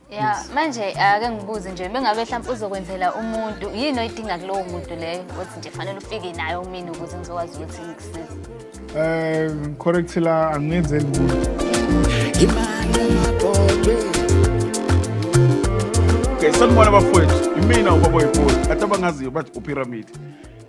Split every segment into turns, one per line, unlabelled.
Yeah, manje ake ngibuze nje mengabe mhlawumbe uzokwenzela umuntu yini oyidinga kulowo muntu leyo ukuthi nje fanele ufike nayo mina ukuze ngizokwazi ukuthi ngikusize.
Correct la angenzeli muntu.
Okay, sanibona bafowethu. Imina ubaba oyibholi. Athi abangaziyo bathi upyramid.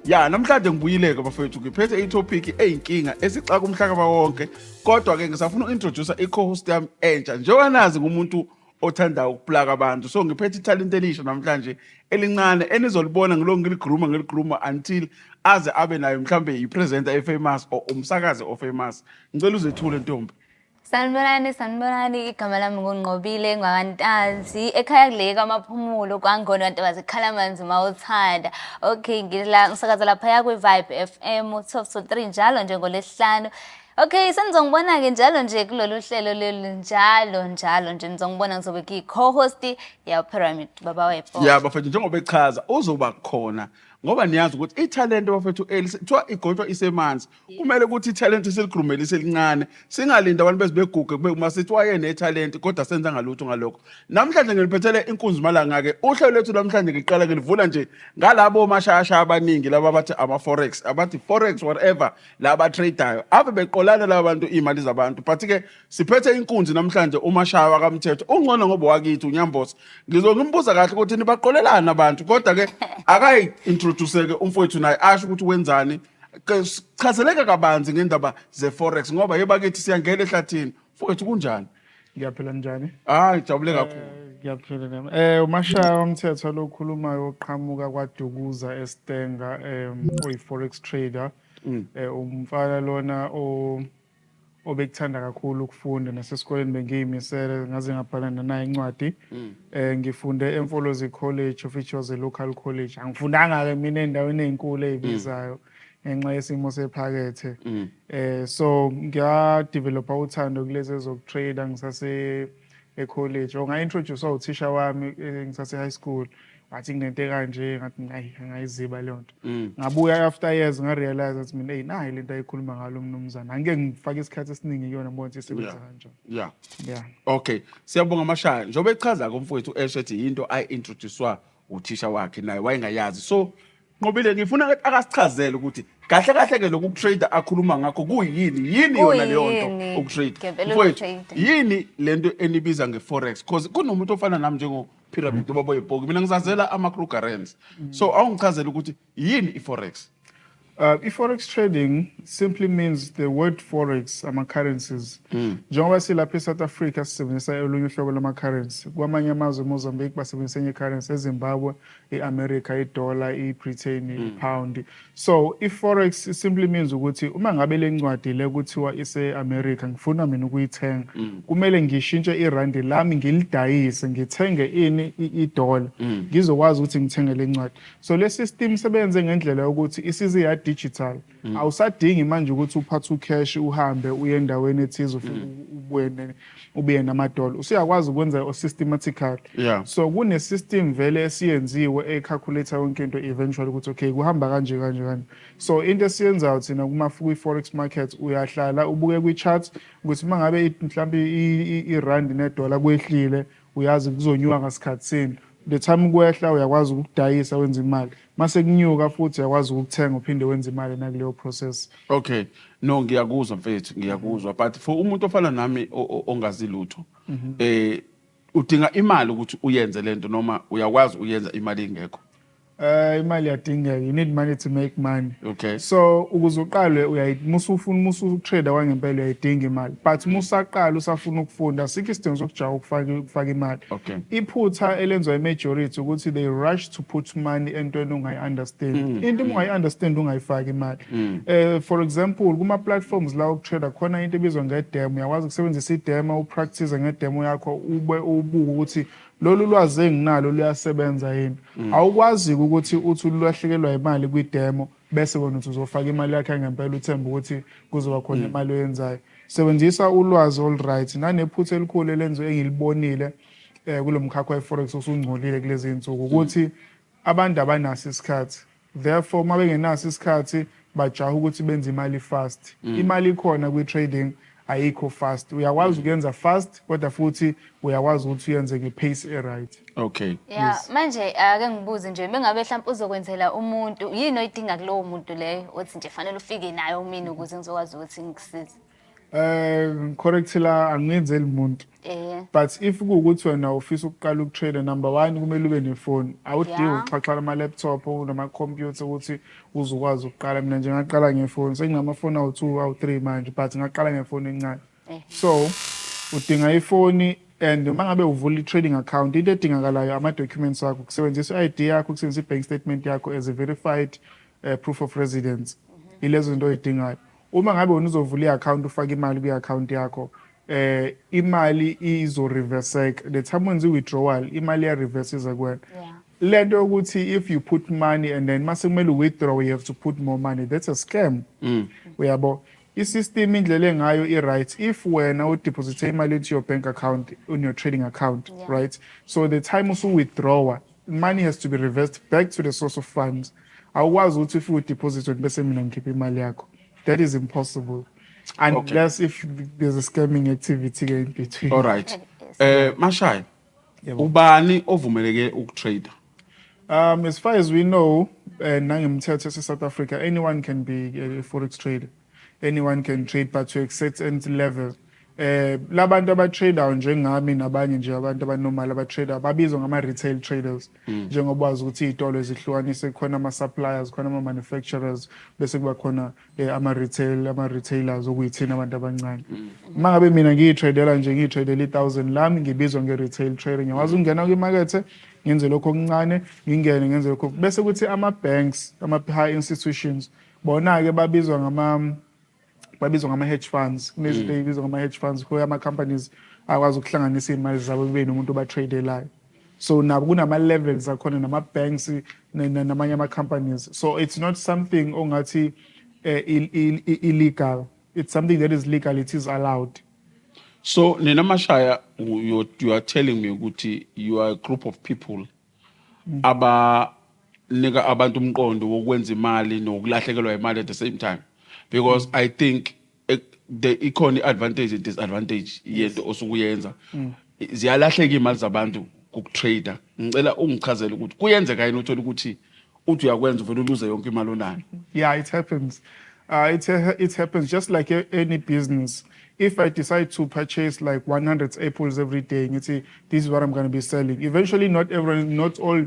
Ya, namhlanje ngibuyileke bafowethu ngiphethe itopic eyinkinga esixaka umhlaba wonke. Kodwa ke ngisafuna uintroduce i-co-host yami entsha. Njengoba nazi ngumuntu othanda ukuplaka abantu. So ngiphethe italent elisha namhlanje elincane enizolibona ngiligruma until aze abe nayo mhlambe yipresenter efamous or umsakazi ofamous. Ngicela uzethule ntombi.
Sanibonani, igama lami nguNqobile ngwakantanzi. Ekhaya kuleka amaphumulo kwangona abantu bazikhala amanzi mawuthanda. Okay, ngila ngisakaza lapha kwi-Vibe FM 12:3 njalo nje ngoLesihlanu. Okay, senizongibona ke njalo nje kulolu hlelo leli njalo nje nizongibona ngizobe ngiyi-co-host ya Pyramid baba wepho.
Ya bafethu njengoba echaza uzoba khona ngoba niyazi ukuthi italent bafethu elithiwa igotshwa isemanzi kumele ukuthi italent seligrumele iselincane singalinda abantu bezibeguge kube masithi wayene talent kodwa senza ngalutho ngalokho. Namhlanje ngiliphethele inkunzi malanga ke uhlelo lethu namhlanje ngiqala ngilivula nje ngalabo mashasha abaningi laba bathi ama forex abathi forex whatever laba tradeayo ave beqolana laba bantu imali zabantu but ke siphethe inkunzi namhlanje uMashawa kaMthetho ungcono ngoba wakithi uNyambosa ngizongimbuza kahle ukuthi nibaqolelana abantu kodwa ke akayi introduce-ke umfowethu naye asho ukuthi wenzani chazeleka kabanzi ngendaba ze-forex ngoba yebakithi siyangena ehlathini mfowethu kunjani?
Ngiyaphila njani?
Ngijabule kakhulu.
Ngiyaphila nami. uMashaya kaMthetho lo khulumayo oqhamuka kwaDukuza eStenga oyi-forex trader. Umfana lona obekuthanda kakhulu ukufunda nasesikoleni bengiyimisele ngaze ngabhala naye incwadi. Ngifunde eMfolozi College of which was a local college. Angifundanga ke mina endaweni ezinkulu ezibizayo ngenxa yesimo sephakethe. So ngiyadevelopa uthando kulezi ezokutrade ngisase ecollege. Nga-introduce uthisha wami ngisase high school. Wathi nginento kanje ngathi ngayiziba leyo nto. Ngabuya after years ngarealize ukuthi mina nayi lento ayikhuluma ngalo mnumzana. Angeke ngifake isikhathi esiningi kuyona ngibona ukuthi isebenza kanjani.
Yeah. Okay. Siyabonga Mashaya. Njobe echaza komfowethu eshethi into ayi-introducewa uthisha wakhe naye wayengayazi. So Nqobile ngifuna akasichazele ukuthi kahle ke lokutrader akhuluma ngakho kuyini yona leyo nto ukutrade. Mfowethu yini lento enibiza ngeforex because kunomuntu ofana nami njengo Pyramid ubaba oyibhoki mina ngizazela ama-Krugerrands. So awungichazela ukuthi yini iforex?
I-forex trading simply means the word forex ama-currencies. Njengoba silapha eSouth Africa sisebenzisa olunye uhlobo lama-currency. Kwamanye amazwe eMozambique basebenzisa enye i-currency, eZimbabwe, i-America, i-dollar, i-Britain, i-pound. So i-forex simply means ukuthi uma ngabe le ncwadi le kuthiwa ise-America ngifuna mina ukuyithenga, kumele ngishintshe irandi lami ngilidayise ngithenge i-dollar ngizokwazi ukuthi ngithenge le ncwadi. So le system isebenze ngendlela yokuthi isize ya digital. Awusadingi manje ukuthi uphathe ucash uhambe uye endaweni ethize ubuye namadola. Usiyakwazi ukwenza systematically. So kune system vele esiyenziwe ecalculator yonke into eventually ukuthi okay kuhamba kanje. So into esiyenzayo thina kwi-forex market uyahlala ubuke kwi-chart ukuthi mangabe mhlawumbe irandi nedola kwehlile uyazi kuzonyuka ngasikhathi sini. The time kwehla uyakwazi ukudayisa wenza imali. Mase kunyuka futhi uyakwazi ukuthenga uphinde wenza imali nakuleyo process.
Okay. No ngiyakuzwa mfethu ngiyakuzwa but for umuntu ofana nami ongazi lutho udinga imali ukuthi uyenze lento noma uyakwazi uyenza imali ingekho?
Imali yadingeka. You need money to make money.
Okay.
So ukuze uqale musa utrader wangempela uyayidinga imali. But musaqala usafuna ukufunda asikho isidingo sokujaha ukufaka imali.
Okay.
Iphutha elenzwa i-majority ukuthi they rush to put money entweni ungayi-understand. Into ungayi-understand ungayifaki imali. For example kuma-platforms la ukutrader khona into ebizwa nge-demo. Uyakwazi ukusebenzisa i-demo upractice ngedemo yakho ubuke ukuthi lolu lwazi enginalo luyasebenza yini. Awukwazi ukuthi uthi ulahlekelwa imali kwi-demo bese wena uthi uzofaka imali yakhe ngempela uthemba ukuthi kuzoba khona imali oyenzayo. Sebenzisa ulwazi all right nanephutha elikhulu elenziwe engilibonile kulomkhakha we-forex osungcolile kulezi insuku ukuthi abantu abanaso isikhathi. Therefore uma bengenaso isikhathi bajaha ukuthi benze imali fast. Imali ikhona kwi-trading ayikho fast. Uyakwazi ukuyenza fast kodwa futhi uyakwazi ukuthi uyenze ngepace e-right.
Okay.
Yeah, manje ake ngibuze nje bengabe mhlawumbe uzokwenzela umuntu yini oyidinga kulowo muntu leyo othi nje fanele ufike nayo mina ukuze ngizokwazi ukuthi ngikusize.
Correct la angenzeli umuntu. But if kuwukuthi wena ufisa ukuqala ukutrade, number 1 kumele ube nefoni. Awudingi ukuxaxana ama-laptop nama-computer ukuthi uzokwazi ukuqala. Mina nje ngaqala ngefoni, senginamafoni awu-2 awu-3 manje, but ngaqala ngefoni encane. So udinga ifoni, and uma ngabe uvula i-trading account, into edingakalayo ama-documents akho, ukusebenzisa i-ID yakho, ukusebenzisa i-bank statement yakho as a verified proof of residence. Ilezo zinto oyidingayo. Uma ngabe wena uzovula i-account ufaka imali kwi-account yakho, imali izo-reverseka. The time wenza i-withdrawal, imali iya-reversiza kuwena. Lento yokuthi if you put money and then mase kumele withdraw, you have to put more money. That's a scam. Uyabo. I-system indlela engayo i-right. If wena udeposite imali into your bank account, on your trading account, right? So the time usu withdraw, money has to be reversed back to the source of funds. Awukwazi ukuthi if you deposit bese mina ngikhipha imali yakho. That is impossible. Unless if there's a scamming activity in between.
All right. Mashaya, ubani ovumeleke ukutrade?
As far as we know, nangemthetho South Africa, anyone can be a forex trader. Anyone can trade, but to a certain level. Labantu abatrader njengami nabanye nje abantu abanormal abatrader babizwa ngama-retail traders. Njengoba wazi ukuthi iy'tolo zihlukanise, khona ama-suppliers, khona ama-manufacturers, bese kuba khona ama-retailers okuyithina abantu abancane. Uma ngabe mina ngiyitradela nje ngiyitradela 1,000 lami ngibizwa nge-retail trader. Ngiyakwazi ukungena kwimakethe ngenze lokho okuncane, ngingene ngenze lokho. Bese kuthi ama-banks, ama-high institutions, bona-ke babizwa ngama-hedge funds. Kunezinto ey'bizwa ngama-hedge funds, where ama-companies akwazi ukuhlanganisa iy'mali zabo kube nomuntu obatradelayo. So nabo kunama-levels akhona nama-banks namanye ama-companies. So it's not something ongathi illegal. It's something that is legal, it is allowed.
So nina Mashaya, you are telling me ukuthi you are a group of people aba nika abantu umqondo wokwenza imali nokulahlekelwa imali at the same time. Because I think the economy advantage and disadvantage yento osukuyenza ziyalahleka imali zabantu kutrader. Ngicela ungichazele ukuthi kuyenzeka yini uthola ukuthi uthi uyakwenza uvela uluze yonke imali onayo.
Yeah, it happens. It happens just like any business. If I decide to purchase like 100 apples every day, and you say this is what I'm going to be selling, eventually not all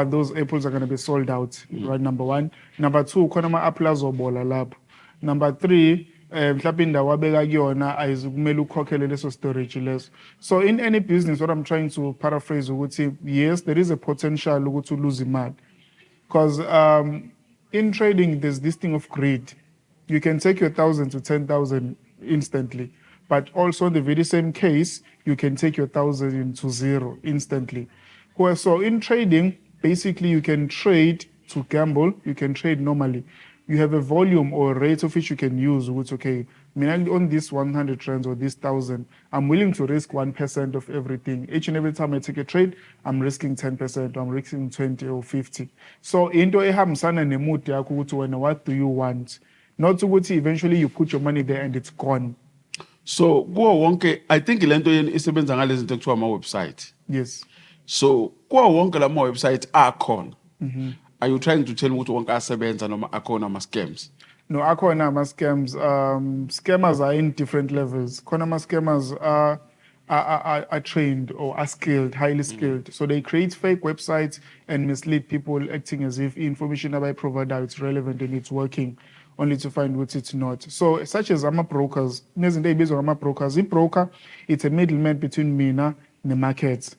those apples are going to be sold out. Right, number 1. Number 2, khona ama-apples azobola lapho. Number 3, mhlawumbe indawo abeka kuyona ayizukumele ukhokhele leso storage leso. So in any business, what I'm trying to paraphrase ukuthi, yes, there is a potential ukuthi lose imali. Because in trading, there's this thing of greed. You can take your 1,000 to 10,000 instantly. But also in the very same case, you can take your 1,000 to 0 instantly. So in trading, basically you can trade to gamble, you can trade normally. You have a volume or a rate of which you can use, which, okay, on this 100 trends or this 1,000, I'm willing to risk 1% of everything. Each and every time I take a trade, I'm risking 10%, I'm risking 20 or 50. So into ehambisana nemood yakho ukuthi wena, what do you want? Not ukuthi eventually you put your money there and it's gone.
So kuwo wonke, I think lento yeni isebenza ngalezi zinto ekuthiwa ama-website.
Yes.
So kuwo wonke lama website akhona. Are you trying to tell me ukuthi wonke asebenza noma akhona ama-scams?
No, akhona ama-scams. Scammers are in different levels. Khona ama-scammers are trained or are skilled, highly skilled. So they create fake websites and mislead people, acting as if information about provider is relevant and it's working, only to find what it's not. So such as ama-brokers, nezinto ey'bizwa ngama-brokers. I-broker, it's a middleman between mina ne-markets.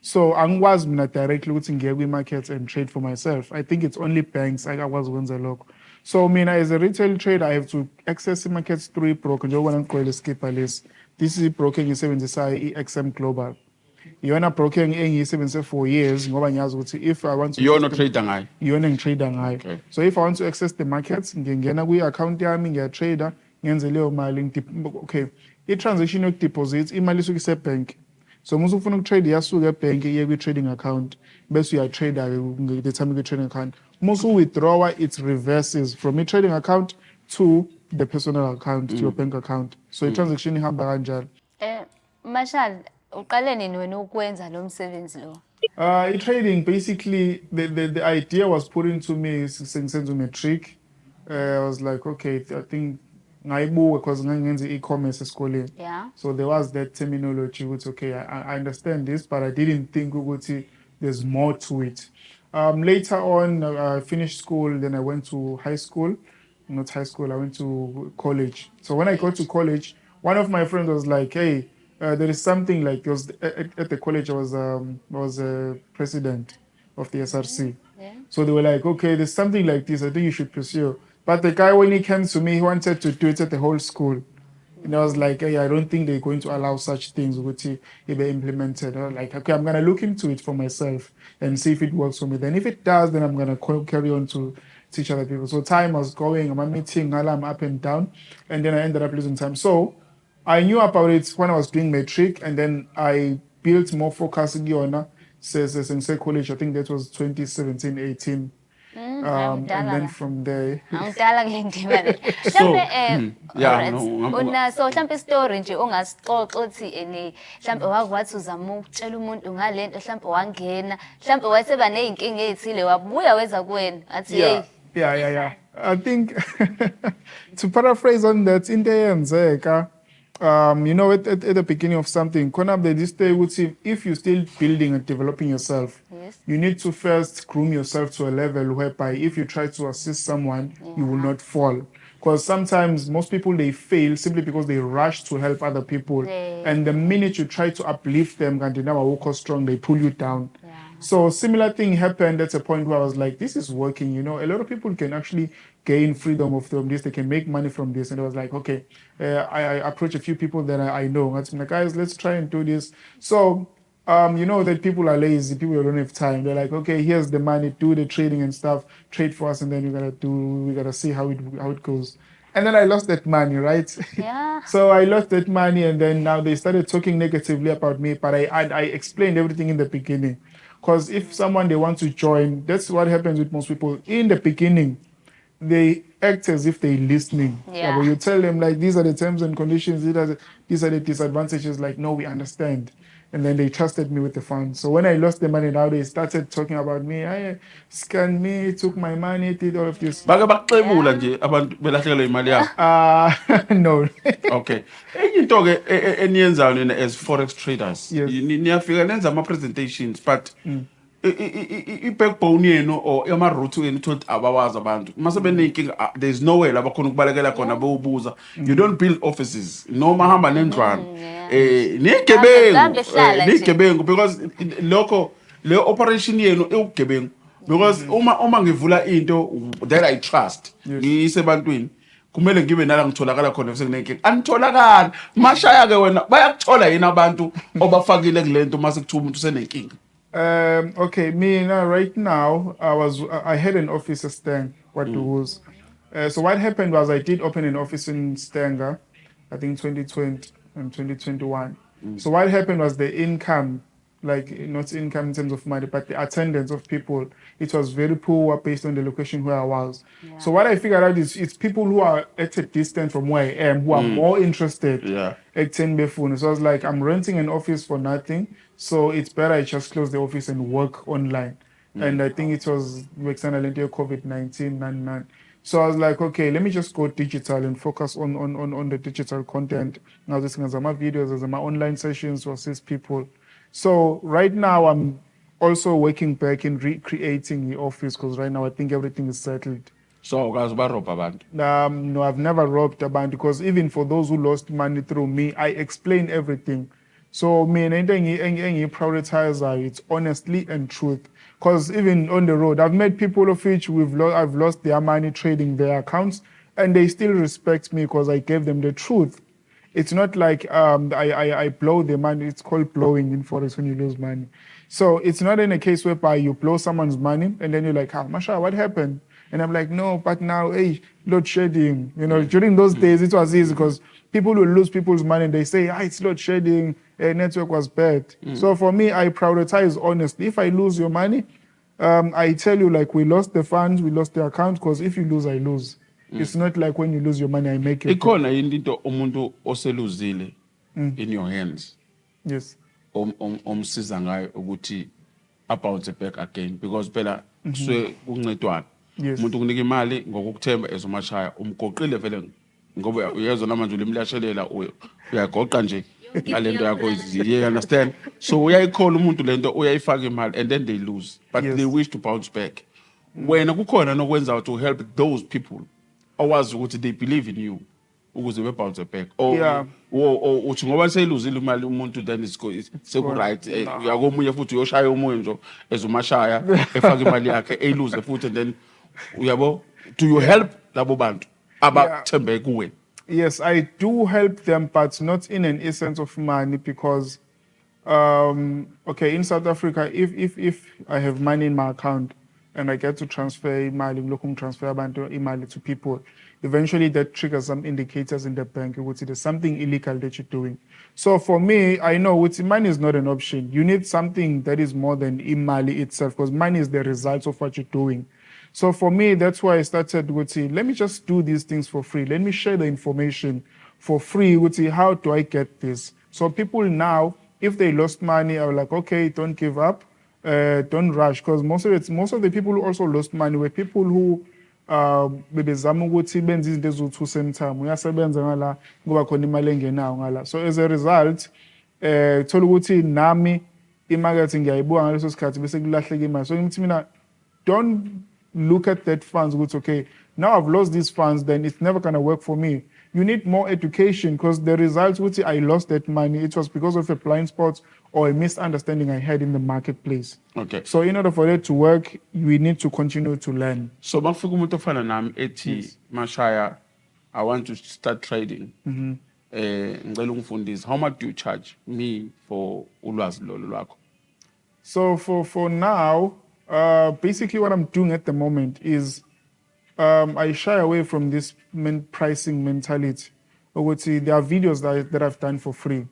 So angikwazi mina directly ukuthi ngiye kwi-market and trade for myself. I think it's only banks akwazi ukwenza lokho. So mina as a retail trader, I have to access the markets through i-broker. Njengoba ngigqwele skipper list. This is i-broker engiyisebenzisayo i-XM Global. Iyona broker engiyisebenzise for years ngoba ngiyazi ukuthi if I want to
You're not trader ngayo.
Iyona ngitrader ngayo.
Okay.
So if I want to access the markets, ngingena kwi-account yami, ngiyatrader, ngenze leyo mali, okay. I-transaction yokudeposit, imali isuke ise-bank. So musu ufuna ukutrade yasuka ebhenki iye kwi-trading account bese uyatrader the time kwi-trading account. Musu withdraw, it reverses from your trading account to the personal account, to your bank account. So i-transaction ihamba kanjalo.
Marshall, uqale nini wena ukwenza lo msebenzi lo?
I-trading, basically, the idea was put into me since matric. I was like, okay, I think ngayibuka because ngangenza e-commerce esikoleni.
Yeah.
So there was that terminology, which, okay, I understand this, but I didn't think there's more to it. Later on, I finished school, then I went to high school. Not high school, I went to college. So when I got to college, one of my friends was like, hey, there is something like, it was at the college, I was a president of the SRC.
Yeah.
So they were like, okay, there's something like this, I think you should pursue. But the guy, when he came to me, he wanted to do it at the whole school. And I was like, hey, I don't think they're going to allow such things which if they implemented. I was like, okay, I'm going to look into it for myself and see if it works for me. Then if it does, then I'm going to carry on to teach other people. So time was going, I'm meeting, I'm up and down, and then I ended up losing time. So I knew about it when I was doing matric, and then I built more focus in Yona, since college. I think that was 2017, 18. And then from there,
Angidala kule ndima le.
So,
Mhlambe
yeah,
alright.
no,
Unaso mhlambe story nje ongasixoxa uthi mhlambe wakwathi uzama ukutshela umuntu ngalento mhlambe wangena mhlambe wayeseba nezinkinga ezithile wabuya weza kuwena athi hey
yeah. I think to paraphrase on that, into eyenzeka, you know, at the beginning of something, this day would say, if you're still building and developing yourself,
Yes.
you need to first groom yourself to a level whereby if you try to assist someone, you will not fall. Because sometimes most people, they fail simply because they rush to help other people.
Yeah.
And the minute you try to uplift them and they never walk strong, they pull you down.
Yeah.
So similar thing happened at a point where I was like, this is working, you know, a lot of people can actually gain freedom from this, they can make money from this. And I was like, okay, I approached a few people that I know. I'm like, guys, let's try and do this. So, you know that people are lazy, people don't have time. They're like, okay, here's the money, do the trading and stuff, trade for us, and then we gotta see how it goes. And then I lost that money, right?
Yeah.
So I lost that money, and then now they started talking negatively about me, but I explained everything in the beginning. Because if someone they want to join, that's what happens with most people. In the beginning, they act as if they're listening.
Yeah.
But you tell them like these are the terms and conditions, these are the disadvantages, like no, we understand. And then they trusted me with the funds. So when I lost the money, now they started talking about me. I scanned me, took my money, did all of this.
bake bakuxebula nje abantu belahlekelwe imali yabo.
No.
Okay. Enye into ke eniyenzayo nina as forex traders.
Yes.
Niyafika nenza ama presentations but i-backbone yenu or ama-route yenu uthole abawazi abantu mase beneyinkinga there's nowhere la bakhona ukubalekela khona bewubuza. You don't build offices noma hamba nendlwana. Nigebengu because lokho le operation yenu ewugebengu because uma ngivula into that I trust ngiyisebantwini kumele ngibe nala ngitholakala khona bese kunenkinga anitholakala mashaya ke wena bayakuthola yini abantu obafakile kulento mase kuthiwa umuntu usenenkinga.
Okay, right now, I had an office at Stang, what it was. So what happened was I did open an office in Stanger, I think 2020 and 2021. So what happened was the income, like not income in terms of money, but the attendance of people, it was very poor based on the location where I was.
Yeah.
So what I figured out is it's people who are at a distance from where I am, who are more interested at Tenbefun. So I was like, I'm renting an office for nothing. So it's better I just close the office and work online. And I think it was COVID-19. So I was like, okay, let me just go digital and focus on the digital content. Now this is my videos, there's my online sessions to assist people. So right now I'm also working back in recreating the office because right now I think everything is settled.
So guys barobha abantu.
No, I've never robbed a bank because even for those who lost money through me, I explain everything. So me and anything prioritize it's honestly and truth. Because even on the road, I've met people of which I've lost their money trading their accounts, and they still respect me because I gave them the truth. It's not like I blow the money. It's called blowing in forex when you lose money. So it's not in a case whereby you blow someone's money and then you're like, Masha, what happened? And I'm like, no, but now, hey, load shedding. You know, during those days, it was easy because people will lose people's money and they say, it's load shedding, network was bad. So for me, I prioritize honestly. If I lose your money, I tell you, like, we lost the funds, we lost the account, because if you lose, I lose. It's not like when you lose your money, I make it.
Ikhona yini into umuntu oseluzile in your hands
Yes.
omsiza ngayo ukuthi bounce back again because phela kusuke kuncedwana.
Yes.
Umuntu kunika imali ngokukuthemba ezomashaya umgoqile vele ngoba uyezwa namanje ulimlashelela uyagoqa nje ngalento yakho you understand so uyayikhola umuntu lento uyayifaka imali and then they lose but
Yes.
they wish to bounce back. Wena kukhona nokwenza to help those people owazi ukuthi they believe in you ukuze be bounce back
Yeah.
uthi ngoba seyiluzile imali umuntu then seku right uyakomunye futhi uyoshaya umoya nje ezomashaya efaka imali yakhe eyiluze futhi and then uyabo do you help labo bantu abathembe kuwe?
Yes, I do help them, but not in an essence of money because, okay, in South Africa, if I have money in my account and I get to transfer imali, transfer imali to people, eventually that triggers some indicators in the bank, which there's something illegal that you're doing. So for me, I know which money is not an option. You need something that is more than imali itself, because money is the result of what you're doing. So for me, that's why I started with, let me just do these things for free. Let me share the information for free. How do I get this? So people now, if they lost money, are like, okay, don't give up, don't rush, because most of the people who also lost money were people who bebezama ukuthi benze izinto eziwu-2 same time. Uyasebenza ngala ngoba khona imali engenayo ngala. So as a result, thola ukuthi nami imarket ngiyayibuka ngaleso sikhathi bese kulahleka imali. So ngithi mina, don't look at that funds, it's okay, now I've lost these funds, then it's never going to work for me. You need more education because the results, which I lost that money, it was because of a blind spot or a misunderstanding I had in the marketplace.
Okay.
So in order for that to work, we need to continue to learn.
So mafika umuntu ofana nami ethi Mashaya, I want to start trading. Ngicela ungifundise, how much do you charge me for ulwazi lolo lwakho?
So for now, basically what I'm doing at the moment is I shy away from this pricing mentality. There are videos that I've done for free.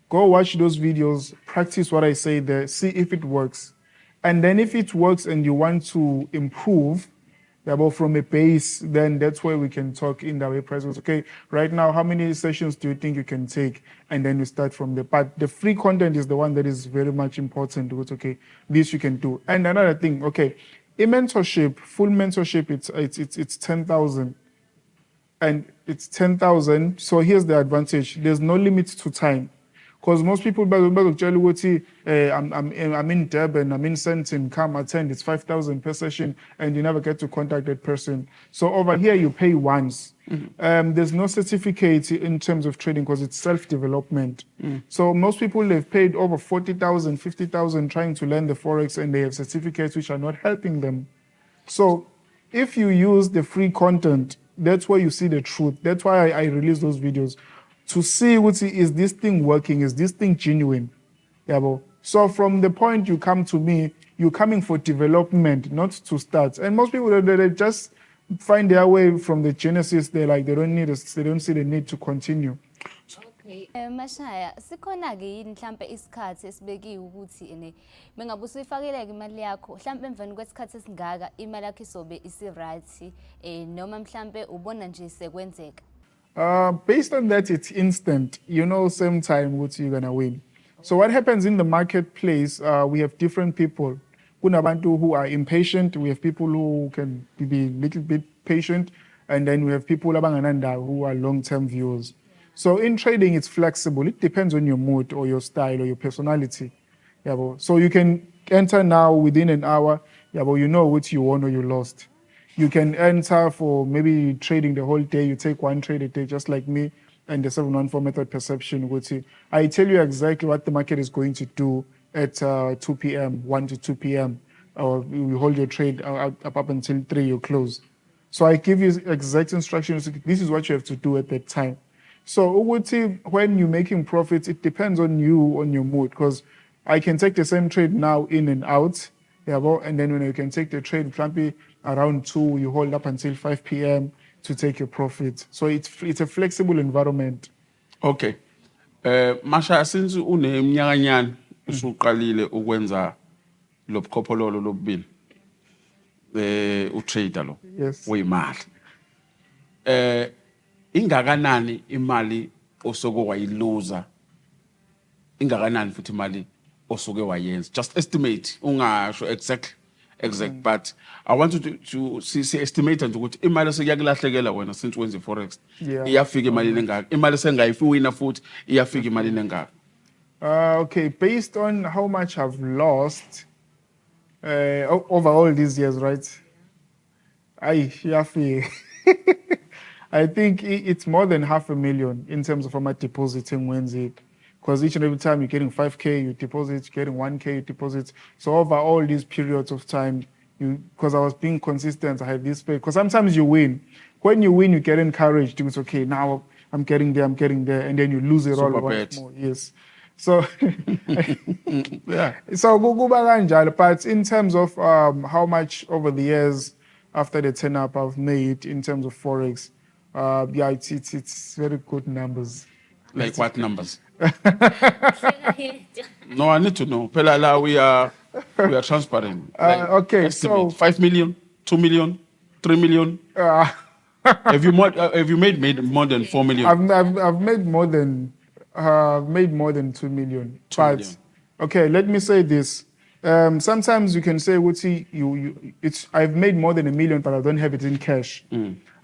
Go watch those videos, practice what I say there, see if it works. And then if it works and you want to improve, from a base, then that's where we can talk in that way prices. Okay, right now, how many sessions do you think you can take? And then we start from there. But the free content is the one that is very much important. Okay, this you can do. And another thing, okay, a mentorship, full mentorship, it's 10,000. And it's 10,000. So here's the advantage. There's no limit to time. Because most people I'm in Durban, I'm in Sandton, come attend, it's 5,000 per session, and you never get to contact that person. So over here, you pay once. There's no certificate in terms of trading because it's self-development. So most people, they've paid over 40,000, 50,000 trying to learn the Forex, and they have certificates which are not helping them. So if you use the free content, that's where you see the truth. That's why I release those videos. To see, is this thing working? Is this thing genuine? So from the point you come to me, you're coming for development, not to start. And most people, they just find their way from the genesis. They don't see the need to continue.
Okay. Mashaya, sikhona-ke yini mhlampe isikhathi esibekiwe ukuthi mengabe usuyifakile-ke imali yakho mhlampe emveni kwesikhathi esingaka imali yakho isobe isi-right noma mhlampe ubona nje sekwenzeka?
Based on that, it's instant. Same time what you're gonna win. So what happens in the marketplace? We have different people. Kunabantu who are impatient. We have people who can be a little bit patient, and then we have people abangananda who are long-term viewers. So in trading, it's flexible. It depends on your mood or your style or your personality. So you can enter now within an hour. You know what you won or you lost. You can enter for maybe trading the whole day. You take one trade a day, just like me, and the 714 method perception. I tell you exactly what the market is going to do at 2 p.m., 1 to 2 p.m. Or you hold your trade up until 3, you close. So I give you exact instructions. This is what you have to do at that time. So when you're making profits, it depends on you, on your mood, because I can take the same trade now in and out. And then when you can take the trade, maybe around 2, you hold up until 5 p.m. to take your profit. So it's a flexible environment.
Okay. Masha, since uneminyakanyana usuqalile ukwenza lobukhopholo lobubili utrader lo
Yes.
wemali. ingakanani imali osoke wayiluza ingakanani futhi imali osoke wayenza, just estimate ungasho exact but I want you to see estimate nje ukuthi imali esekuyakulahlekela wena since wenza forex
Yeah.
iyafika imali engaka, imali sengayifuwina futhi iyafika imali engaka.
Okay, based on how much I've lost over all these years, right? I think it's more than 500,000 in terms of how much depositing wins it. Because each and every time you're getting 5K, you deposit, you're getting 1K, you deposit. So over all these periods of time, because I was being consistent, I had this pay. Because sometimes you win. When you win, you get encouraged. It's okay, now I'm getting there, and then you lose it all once more. Yes. So,
Yeah.
So kuba kanjalo, but in terms of how much over the years after the turn up I've made in terms of forex, yeah, it's very good numbers.
Like what numbers? No, I need to know. Pela la, we are transparent. Like,
Okay,
estimate,
so
5 million, 2 million, 3 million. Have you made more than 4 million?
I've made more than 2 million.
2
But
million.
okay, let me say this. Sometimes you can say, Wuti, I've made more than 1 million, but I don't have it in cash.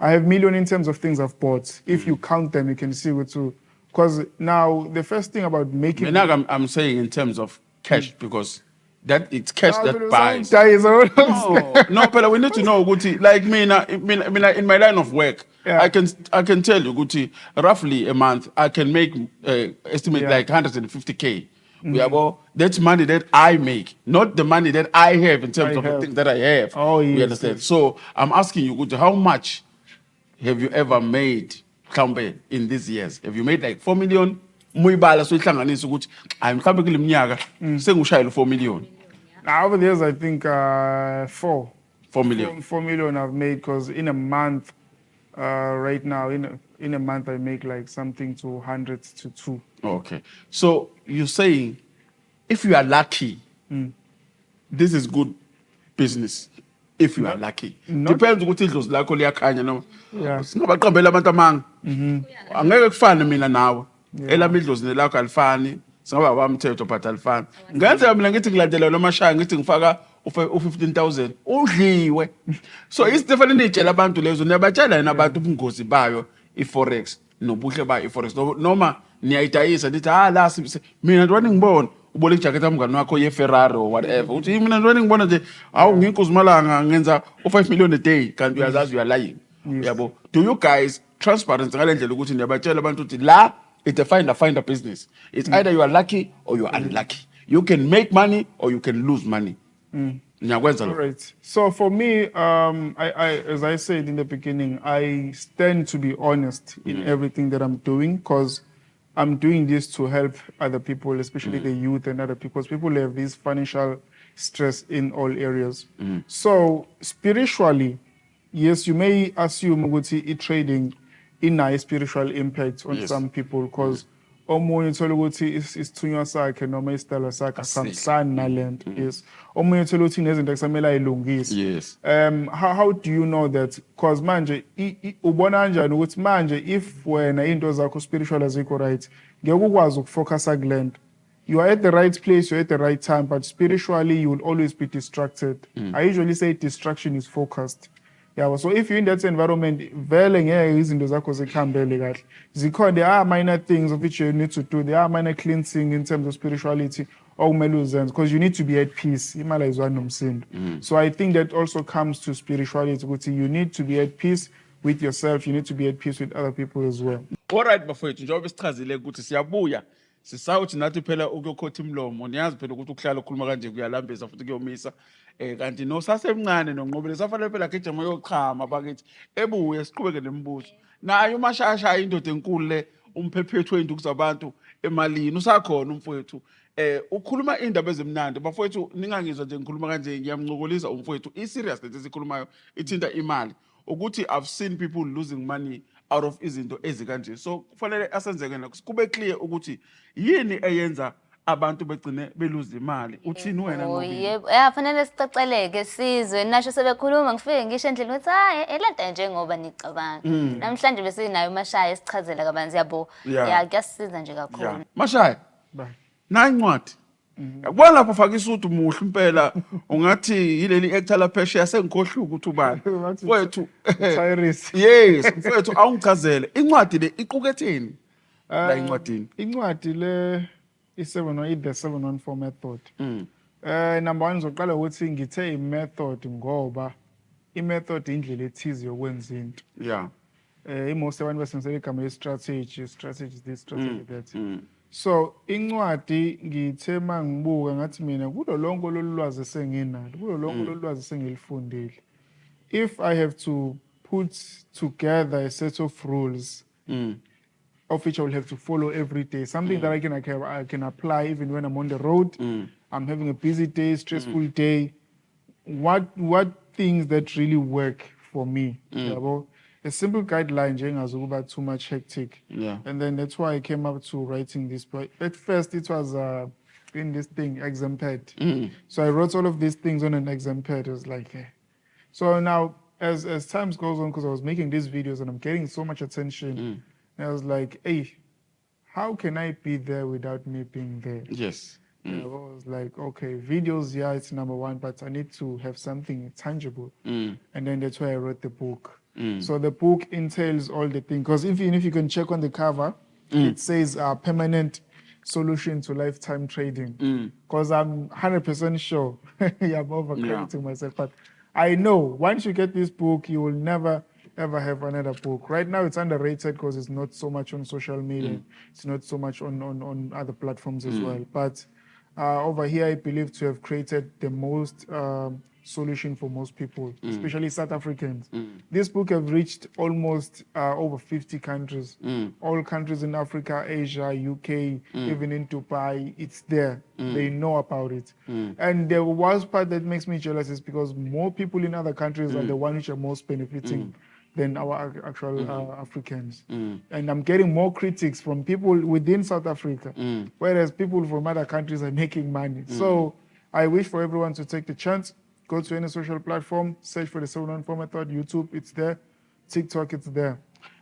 I have million in terms of things I've bought. If you count them, you can see Wuti. Because now the first thing about making
I'm saying in terms of cash because that it's cash that buys. No, Pela, we need to know, Guti. Like me, in my line of work,
Yeah.
I can tell you, Guti, roughly a month, I can make estimate
Yeah.
like 150K. That's money that I make, not the money that I have in terms
I
of the
have.
things that I have.
Oh,
You
yes,
understand?
yes.
So I'm asking you, Guti, how much have you ever made, Kambe, in these years? Have you made like 4 million? Muyibala so ihlanganisa ukuthi hayi mhlawumbe kule minyaka sengushayela 4 million.
Now, over the years, I think 4
million.
4 million I've made because in a month, right now, in a month, I make like something to 100 to 2.
Okay. So you're saying if you are lucky, this is good business. If you are lucky. Depends ukuthi idlozi lakho liyakhanya noma.
Yeah.
Singabaqambela abantu amanga. Angeke kufane mina nawe. Elami idlozi nelakho alifani. Singaba abamthetho but alifani. Ngenzeka mina ngithi ngilandela lo mashaya ngithi ngifaka u15,000 udliwe. So isitefane nitshela abantu lezo niyabatshela yena abantu ubungozi bayo iforex nobuhle bayo iforex noma niyayidayisa nithi la mina ntwana ngibona ubole ijacket amngani wakho ye Ferrari or whatever uthi mina ntwana ngibona nje awu nginkuzimalanga ngenza u5 million a day kanti uyazazi you are lying. Yabo, do you guys transparent ngalendlela ukuthi niyabatshela abantu ukuthi la it's a find a business. It's either you are lucky or you are unlucky. You can make money or you can lose money. Nyakwenza
All
lo.
right. So for me, I as I said in the beginning, I stand to be honest in everything that I'm doing because I'm doing this to help other people, especially the youth and other people. Because people have this financial stress in all areas. So spiritually, yes, you may assume ukuthi trading in a spiritual impact on
Yes.
some people because omunye uthola ukuthi isithunywa sakhe noma isitalo sakhe asihambisani nalento. Yes. Omunye uthola ukuthi nezinto akusamele ayilungise.
Yes.
How do you know that? Because manje ubona kanjani ukuthi manje if wena into zakho spiritual azikho right, ngeke ukwazi ukufocusa kulento. You are at the right place, you're at the right time, but spiritually you will always be distracted. I usually say distraction is focused. Yeah, so if you're in that environment, vele ngeke izinto zakho zikhambele kahle. Zikhona, there are minor things of which you need to do. There are minor cleansing in terms of spirituality okumele uzenze because you need to be at peace. Imali ayizwani nomsindo. So I think that also comes to spirituality ukuthi you need to be at peace with yourself, you need to be at peace with other people as well.
Alright bafowethu njengoba sichazile ukuthi siyabuya sisawuthi nathi phela ukuyokhotha imlomo niyazi phela ukuthi ukuhlala ukukhuluma kanje kuyalambisa futhi kuyomisa kanti nosasemncane nonqobile safanele phela gijima yochama bakithi ebuye siqhubeke nemibuzo nayo umashasha indoda enkulu le umphephethu weinduku zabantu emalini usakhona umfowethu ukhuluma indaba ezimnandi bafowethu ningangizwa nje ngikhuluma kanje ngiyamncokolisa umfowethu i-serious lento esikhulumayo ithinta imali ukuthi I've seen people losing money out of izinto ezikanje so kufanele asenzeke kube clear ukuthi yini eyenza abantu begcine beluza imali uthini wena
Oh
Nqobile?
yebo, ya fanele sicaceleke sizwe nasho sebekhuluma ngifike ngisho endlini ukuthi hayi elenta njengoba nicabanga. Namhlanje bese nayo mashaya esichazela kabanzi yabo.
Yeah.
Ya kuyasiza nje
Yeah.
kakhulu.
Mashaya,
Bye.
nayi incwadi. Yakubona lapho ufaka isuthu muhle impela ungathi yileli actor la phesheya sengikhohluka ukuthi ubani.
Ngathi
Mfowethu.
Tyrese.
Yes, mfowethu awungichazele. Incwadi le iquketheni la incwadini.
Incwadi le the 714 method. Number 1 ngizoqala ukuthi ngithe i-method ngoba i-method indlela ethize yokwenza into.
Yeah.
Most abantu basebenzisa igama le-strategy this, strategy that. So incwadi ngithe mangibuka ngathi mina kulo lonke lolwazi esenginalo, kulo lonke lolwazi esengilifundile. If I have to put together a set of rules of which I will have to follow every day, something that I can apply even when I'm on the road, I'm having a busy day, stressful day, what things that really work for me, yabo? A simple guideline njengazokuba too much hectic.
Yeah.
And then that's why I came up to writing this. But at first it was in this thing, exam pad. So I wrote all of these things on an exam pad. It was like, So now as time goes on, because I was making these videos and I'm getting so much attention, and I was like, hey, how can I be there without me being there?
Yes.
I was like, okay, videos, yeah, it's number 1, but I need to have something tangible. And then that's why I wrote the book. So the book entails all the things, because even if you can check on the cover, it says permanent solution to lifetime trading. Because I'm 100% sure I'm overcrediting myself, but I know once you get this book, you will never ever have another book. Right now, it's underrated because it's not so much on social media. It's not so much on other platforms as well. But over here, I believe to have created the most solution for most people, especially South Africans. This book have reached almost over 50 countries. All countries in Africa, Asia, UK, even in Dubai, it's there. They know about it. And the worst part that makes me jealous is because more people in other countries are the ones which are most benefiting than our actual Africans. And I'm getting more critics from people within South Africa, whereas people from other countries are making money. So I wish for everyone to take the chance, go to any social platform, search for the 714 method, YouTube, it's there, TikTok, it's there.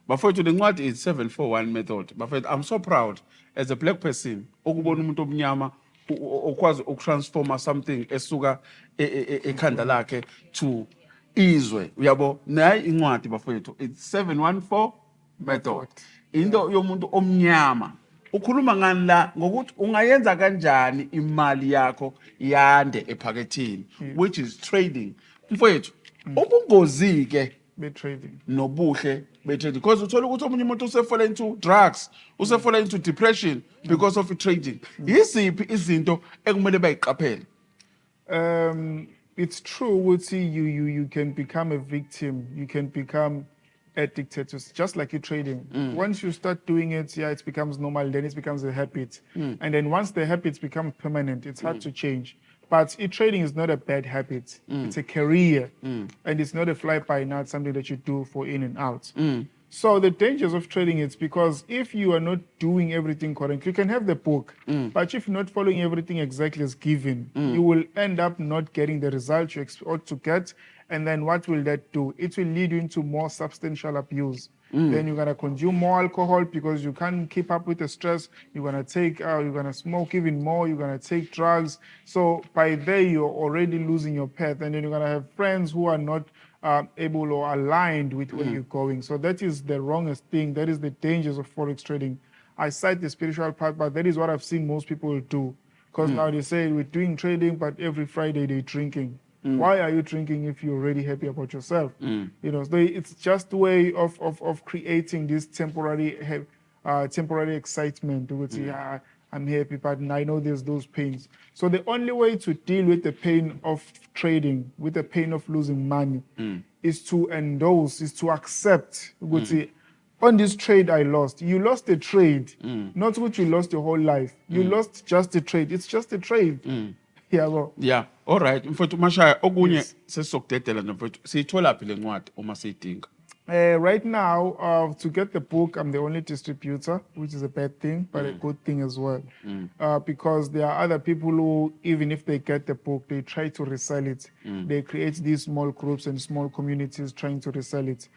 Bafowethu le ncwadi is 741 method. Bafowethu, I'm so proud as a black person ukubona umuntu omnyama okwazi ukutransforma something esuka ekhanda lakhe to izwe. Uyabo, nayi incwadi bafowethu, it's 714 method. Into yomuntu omnyama. Ukhuluma ngani la ngokuthi ungayenza kanjani imali yakho yande ephakethini, which is trading. Mfowethu, ubungozi ke
Trading.
nobuhle betrading, because uthola ukuthi omunye umuntu usefall into drugs, usefall into depression because of trading. Yiziphi izinto ekumele bayiqaphele?
It's true, Woodsie, you can become a victim, you can become addicted to, just like you trading. Once you start doing it, it becomes normal, then it becomes a habit. And then once the habits become permanent, it's hard to change. But trading is not a bad habit. It's a career. And it's not a fly-by-night, something that you do for in and out. So the dangers of trading is because if you are not doing everything correctly, you can have the book, but if you're not following everything exactly as given, you will end up not getting the results you ought to get. And then what will that do? It will lead you into more substantial abuse. Then you're gonna consume more alcohol because you can't keep up with the stress. You're gonna smoke even more. You're gonna take drugs. So by there, you're already losing your path, and then you're gonna have friends who are not able or aligned with where you're going. So that is the wrongest thing. That is the dangers of forex trading. I cite the spiritual part, but that is what I've seen most people do. Because now they say we're doing trading, but every Friday they're drinking. Why are you drinking if you're already happy about yourself? You know, so it's just a way of creating this temporary excitement. Which, I'm happy, but I know there's those pains. So the only way to deal with the pain of trading, with the pain of losing money, is to endorse, is to accept. Which, on this trade I lost. You lost the trade, not what you lost your whole life. You lost just the trade. It's just a trade.
Yeah, all right. Mfowethu Mashaya, okunye sesizokudedela nje mfowethu. Siyithola phi le ncwadi uma siyidinga?
Right now, to get the book, I'm the only distributor, which is a bad thing, but a good thing as well. Because there are other people who, even if they get the book, they try to resell it. They create these small groups and small communities trying to resell it.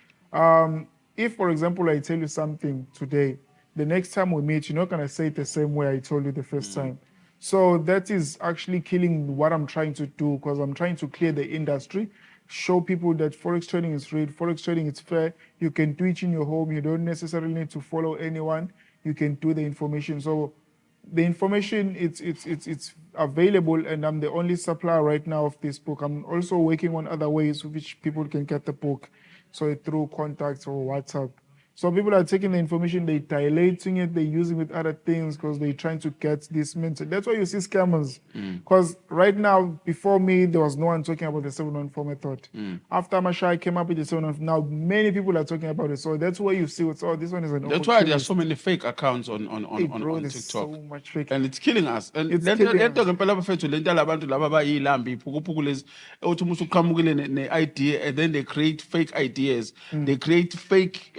If, for example, I tell you something today, the next time we meet, you're not going to say it the same way I told you the first time. So that is actually killing what I'm trying to do, because I'm trying to clear the industry, show people that Forex trading is real, Forex trading is fair. You can do it in your home. You don't necessarily need to follow anyone. You can do the information. So the information, it's available, and I'm the only supplier right now of this book. I'm also working on other ways which people can get the book, so through contacts or WhatsApp. So people are taking the information, they're dilating it, they're using it with other things because they're trying to get this mental. That's why you see scammers. Because right now, before me, there was no one talking about the 714 method. After Mashai came up with the 714, now many people are talking about it. So that's why you see what's, oh, this one is an
That's why there are so many fake accounts on
there's
TikTok.
so much fake.
And it's killing us. And
It's
lento
killing us.
ngempela bafethu lento labantu laba bayilambi iphukuphuku lezi uthi umuntu uqhamukile ne-idea and then they create fake ideas. They create fake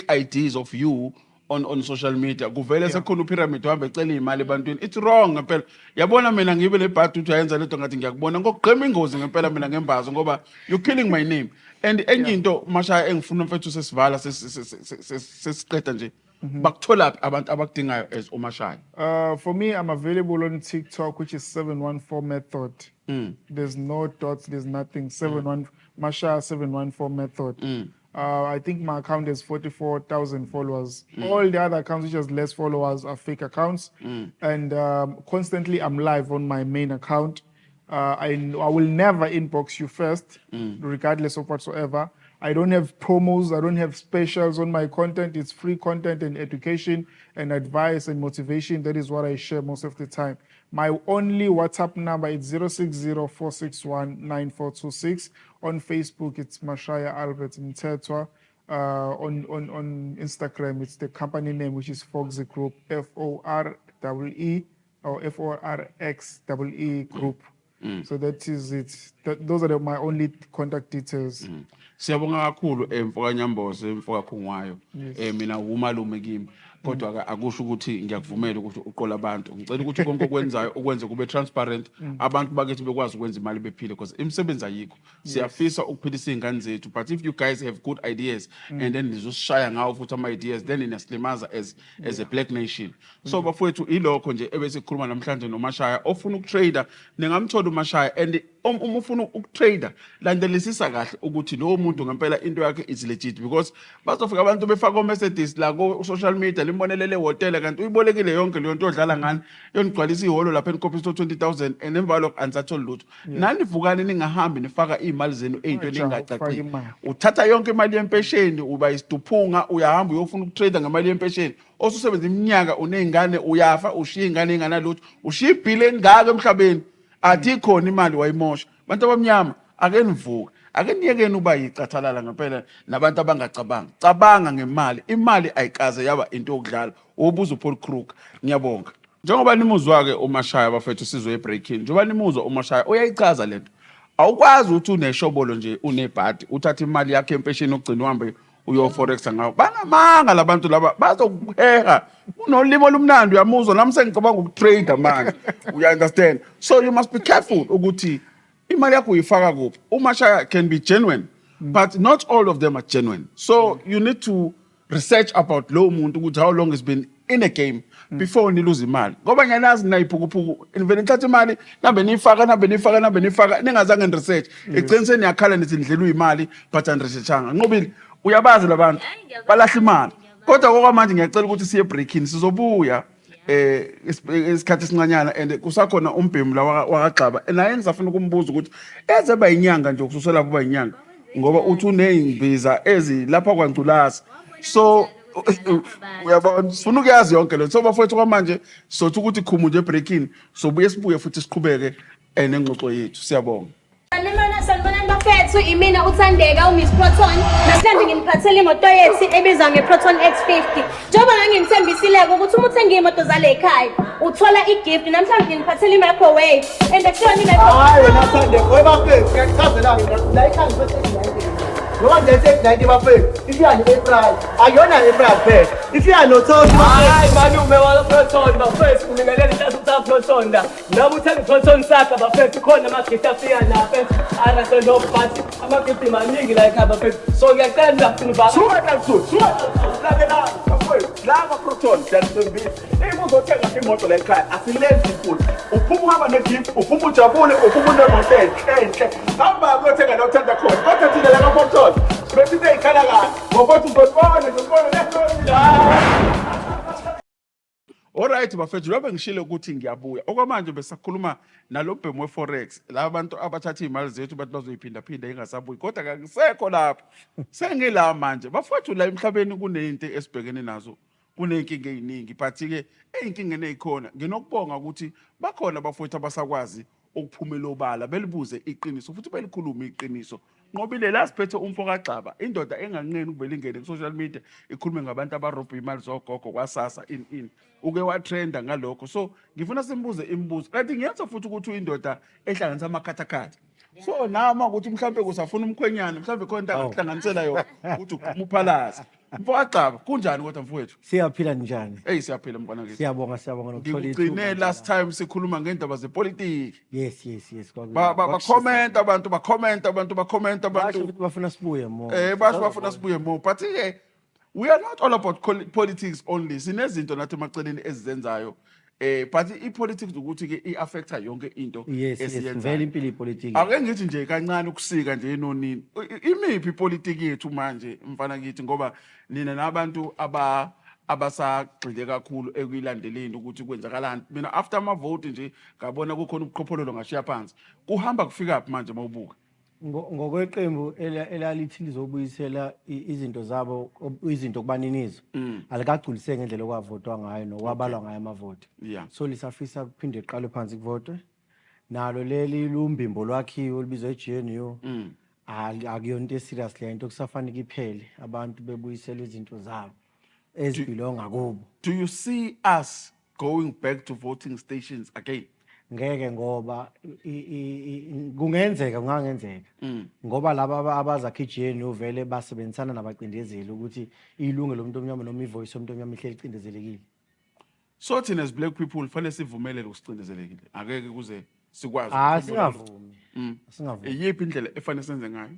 ideas of you on social media. Kuvele sekhona upyramid uhambe ecela imali ebantwini. It's wrong ngempela. Yabona mina ngibe nebhadi uthi ayenza lento ngathi ngiyakubona ngokugqema ingozi ngempela mina ngembazo ngoba you're killing my name. And enye into Mashaya engifuna mfethu sesivala sesiqeda nje. Bakuthola abantu abakudingayo as uMashaya.
For me, I'm available on TikTok, which is 714 method. There's no dots, there's nothing. Masha 714 method. I think my account has 44,000 followers. All the other accounts which has less followers are fake accounts. And constantly I'm live on my main account. I will never inbox you first, regardless of whatsoever. I don't have promos, I don't have specials on my content. It's free content and education and advice and motivation. That is what I share most of the time. My only WhatsApp number is 060-461-9426. On Facebook, it's Mashaya Albert Mtetwa. On Instagram, it's the company name, which is Foxy Group, F-O-R-E-E or F-O-R-X-E-E Group. So that is it. Those are my only contact details.
Siyabonga kakhulu mfoka Nyamboze mfoka Khungwayo. Mina umalume kimi. Kodwa akusho ukuthi ngiyakuvumela ukuthi uqola abantu. Ngicela ukuthi konke okwenzayo ukwenze kube transparent. Abantu bakithi bekwazi ukwenza imali bephile because imisebenzi ayikho. Siyafisa ukuphilisa izingane zethu, but if you guys have good ideas and then nizosishaya ngawo futhi ama ideas, then inasilimaza as a black nation. So bafowethu ilokho nje ebese khuluma namhlanje noMashaya ofuna ukutrader, ningamthola uMashaya and uma ufuna ukutrader landelisisa kahle ukuthi lo muntu ngempela into yakhe is legit because bazofika abantu befaka o-Mercedes la ku social media limbonelele hotel kanti uyibolekile yonke leyo nto odlala ngani yonigcwalisa ihholo lapha enkopisi 20,000 and emva lokho ansatholi lutho nani vukani ningahambi nifaka imali zenu ey'ntweni engacacile uthatha yonke imali yempesheni uba isiduphunga uyahamba uyofuna ukutrader ngemali yempesheni osusebenza iminyaka uney'ngane uyafa ushiya ingane enganalutho ushiya ibhili engaka emhlabeni athi khona imali wayimosha bantu abamnyama ake nivuke ake niyekeni uba yicathalala ngempela nabantu abangacabanga cabanga ngemali imali ayikaze yaba into yokudlala ubuza uPaul Kruger ngiyabonga njengoba nimuzwa ke uMashaya bafethu sizwe ebreaking njengoba nimuzwa uMashaya uyayichaza lento awukwazi ukuthi uneshobolo nje unebhadi uthatha imali yakhe empesheni ogcina uhambe uyo forex ngawo banamanga labantu laba bazokuheha unolimo lumnandi uyamuzwa nami sengicabanga ukutrader manje you understand so you must be careful ukuthi imali yakho uyifaka kuphi uMashaya can be genuine but not all of them are genuine so you need to research about lo muntu ukuthi how long has been in a game before ni lose imali ngoba ngiyanazi nayiphukuphuku invele nithatha imali nambe nifaka ningazange research eqiniseni yakhala nithi ndlela uyimali but andresearchanga ngobili uyabazi labantu balahla imali kodwa ngokwamanje ngiyacela ukuthi siye breaking sizobuya isikhathi esincanyana and kusakhona umbhemu la wakagxaba naye ngizafuna ukumbuza ukuthi ezeba inyanga nje ukususela lapho ba inyanga ngoba uthi unezimbiza ezilapha kwaNculazi so uyabona sifuna ukuyazi yonke lento so bafowethu kwamanje sothi ukuthi khumu nje breaking sobuye sibuye futhi siqhubeke nengxoxo yethu siyabonga
sanibonani bafethu imina uThandeka uMiss Proton namhlanje nginiphathele imoto yethu ebizwa ngeProton X50 njengoba nginithembisileke ukuthi uma uthenga imoto zale ekhaya uthola igift namhlanje nginiphathele i-microwave and ekuthiwa
hayi wena Thandeka webafethu ngiyachazela la ekhaya ngiphethe ngoba nje sekunayithi bafethu ifika ne-April akuyona April phela ifika noThosi
Hayi malume waProton bafethu kungingelela inhlanhla uTaProton la. Noma uthenga iProton sakhe bafethu khona ama-gift afika napho. Ara no party ama-gift maningi la ekhaya bafethu. So ngiyacela nizafuna ubanga.
Lava Proton siyanisembisa ibuzo othenga imoto la ekhaya asilenzi futhi uphuma uhamba negift uphuma ujabule uphuma unemoto enhle hamba kuyothenga la uthanda khona kodwa thina la kaProton bese seyikhala kahle ngokuthi ngibona Alright bafethu lobe ngishilo ukuthi ngiyabuya okwamanje besakhuluma nalobhemu weForex la abantu abathatha imali zethu bathi bazoyiphinda phinda ingasabuyi kodwa akusekho lapho sengila manje bafethu la emhlabeni kunezinto esibhekene nazo kunenkinga eziningi but ke eyinkinga ezikhona nginokubonga ukuthi bakhona bafethu abasakwazi ukuphumela obala belibuze iqiniso futhi belikhuluma iqiniso ngobile la siphethe umfo kaGxaba indoda enganqeni ukuvela ingene ku social media ikhulume ngabantu abarobha imali zogogo kwaSasa in uke watrenda ngalokho so ngifuna simbuze imibuzo kanti ngiyenza futhi ukuthi uyindoda ehlanganisa amakhathakhatha so nama ukuthi mhlambe kusafuna umkhwenyana mhlambe khona into akuhlanganisela yona ukuthi uphalaza mfo kaGxaba kunjani kodwa mfowethu
siyaphila njani
hey siyaphila mfana ngithi
siyabonga nokuthola
ngigcine last time sikhuluma ngendaba zepolitiki
yes
ba-comment abantu
basho ukuthi bafuna sibuye mo
basho bafuna sibuye mo but ke we are not all about politics only sinezinto nathi emaceleni ezizenzayo but ipolitics ukuthi ke iaffecta yonke into
esiyenzayo vele impilo ipolitiki
ake ngithi nje kancane ukusika nje enonini imiphi ipolitiki yethu manje mfana ngithi ngoba nina nabantu abasagxile kakhulu ekuyilandeleni ukuthi kwenzakalani mina after ama vote nje ngabona kukhona ubuqhophololo ngashiya phansi kuhamba kufika phi manje mawubuka
ngokweqembu elalithi lizobuyisela izinto zabo izinto kubaninizo alikagculiseke ngendlela okwavotwa ngayo nokwabalwa ngayo amavoti so lisafisa kuphinde iqale phansi kuvotwe nalo leli lumbimbo lwakhiwo libizwa eGNU akuyonto eserious le nto kusafanele iphele abantu bebuyisela izinto zabo ezibhilonga kubo.
Do you see us going back to voting stations again?
Ngeke ngoba kungenzeka ngoba laba abazakha iGNU vele basebenzisana nabacindezeli ukuthi ilunge lomuntu omnyama noma ivoice yomuntu omnyama ihleli icindezelekile.
So thina as black people fanele sivumele ukucindezelekile akeke kuze sikwazi
singavumi
iyiphi indlela efanele senze ngayo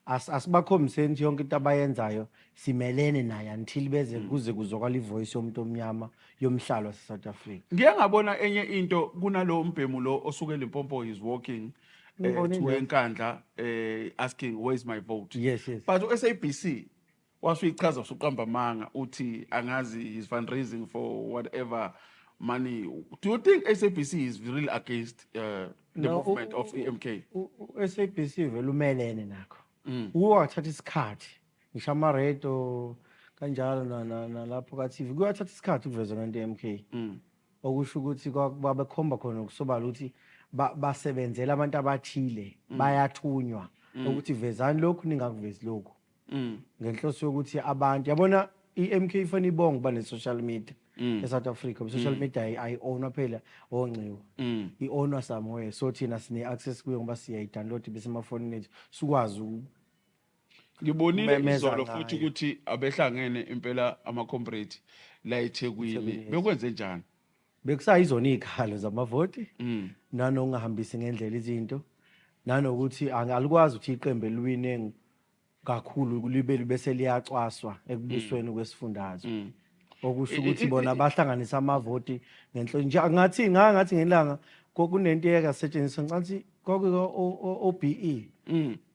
asibakhombiseni ukuthi yonke into abayenzayo simelene naye until beze kuze kuzokala ivoice yomuntu omnyama yomhlalo waseSouth Africa.
Ngiye ngabona enye into kunalo mbhemu lo osuke eLimpopo is walking to enkandla asking where is my vote.
Yes.
But uSABC wasuyichaza usuqamba manga uthi angazi is fundraising for whatever money. Do you think SABC is really against the movement of EMK?
SABC vele umelene nakho. Uwathatha isikhathi ngisho amaredo kanjalo nalapho ka-TV kuyathatha isikhathi ukuveza ngento ye-MK okusho ukuthi babekhomba khona ukusobala ukuthi basebenzela abantu abathile bayathunywa ukuthi vezani lokhu ningakuvezi lokhu ngenhloso yokuthi abantu yabona i-MK ifana ibonga kuba ne-social media eSouth Africa social media ayi-ownwa phela onxiwa i-ownwa somewhere so thina sine-access kuyo ngoba siyayi-download besemafonini ethu sikwazi
ngibonile izolo futhi ukuthi abehlangene impela ama-comrade la eThekwini bekwenze njani
bekusayizona izikhalo zamavoti nanongahambisi ngendlela izinto nanokuthi alikwazi ukuthi iqembu eliwine kakhulu libe bese liyacwaswa ekubusweni kwesifundazwe okusho ukuthi bona bahlanganisa amavoti ngenhlo nje ngathi ngelanga kokunento eyakasetshenziswa ngicathi OBE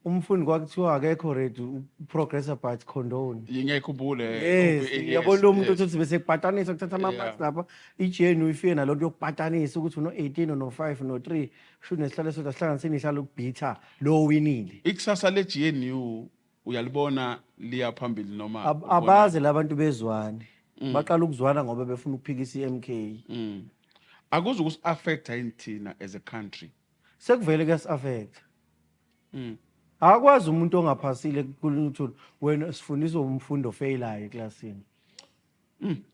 umfundi kwakuthiwa akekho ready progressive but condone
ngiyayikhumbule
yabona lo muntu uthi bese kupatanisa kuthatha ama-marks lapha iGNU ifike nalonto yokupatanisa ukuthi uno-18 uno-5 no-3 sho nesihlalo sodwa sihlanganiseni ihlalo ukubhitha lo winile
ikusasa le-GNU uyalibona liya phambili noma
abaze labantu bezwane baqala ukuzwana ngoba befuna ukuphikisa iMK
akuze ukusi-affecta yini thina as a country
sekuvele kuyasi-affecta akwazi umuntu ongaphasile kulutho wena sifundiswa umfundo ofeyilayo eklasini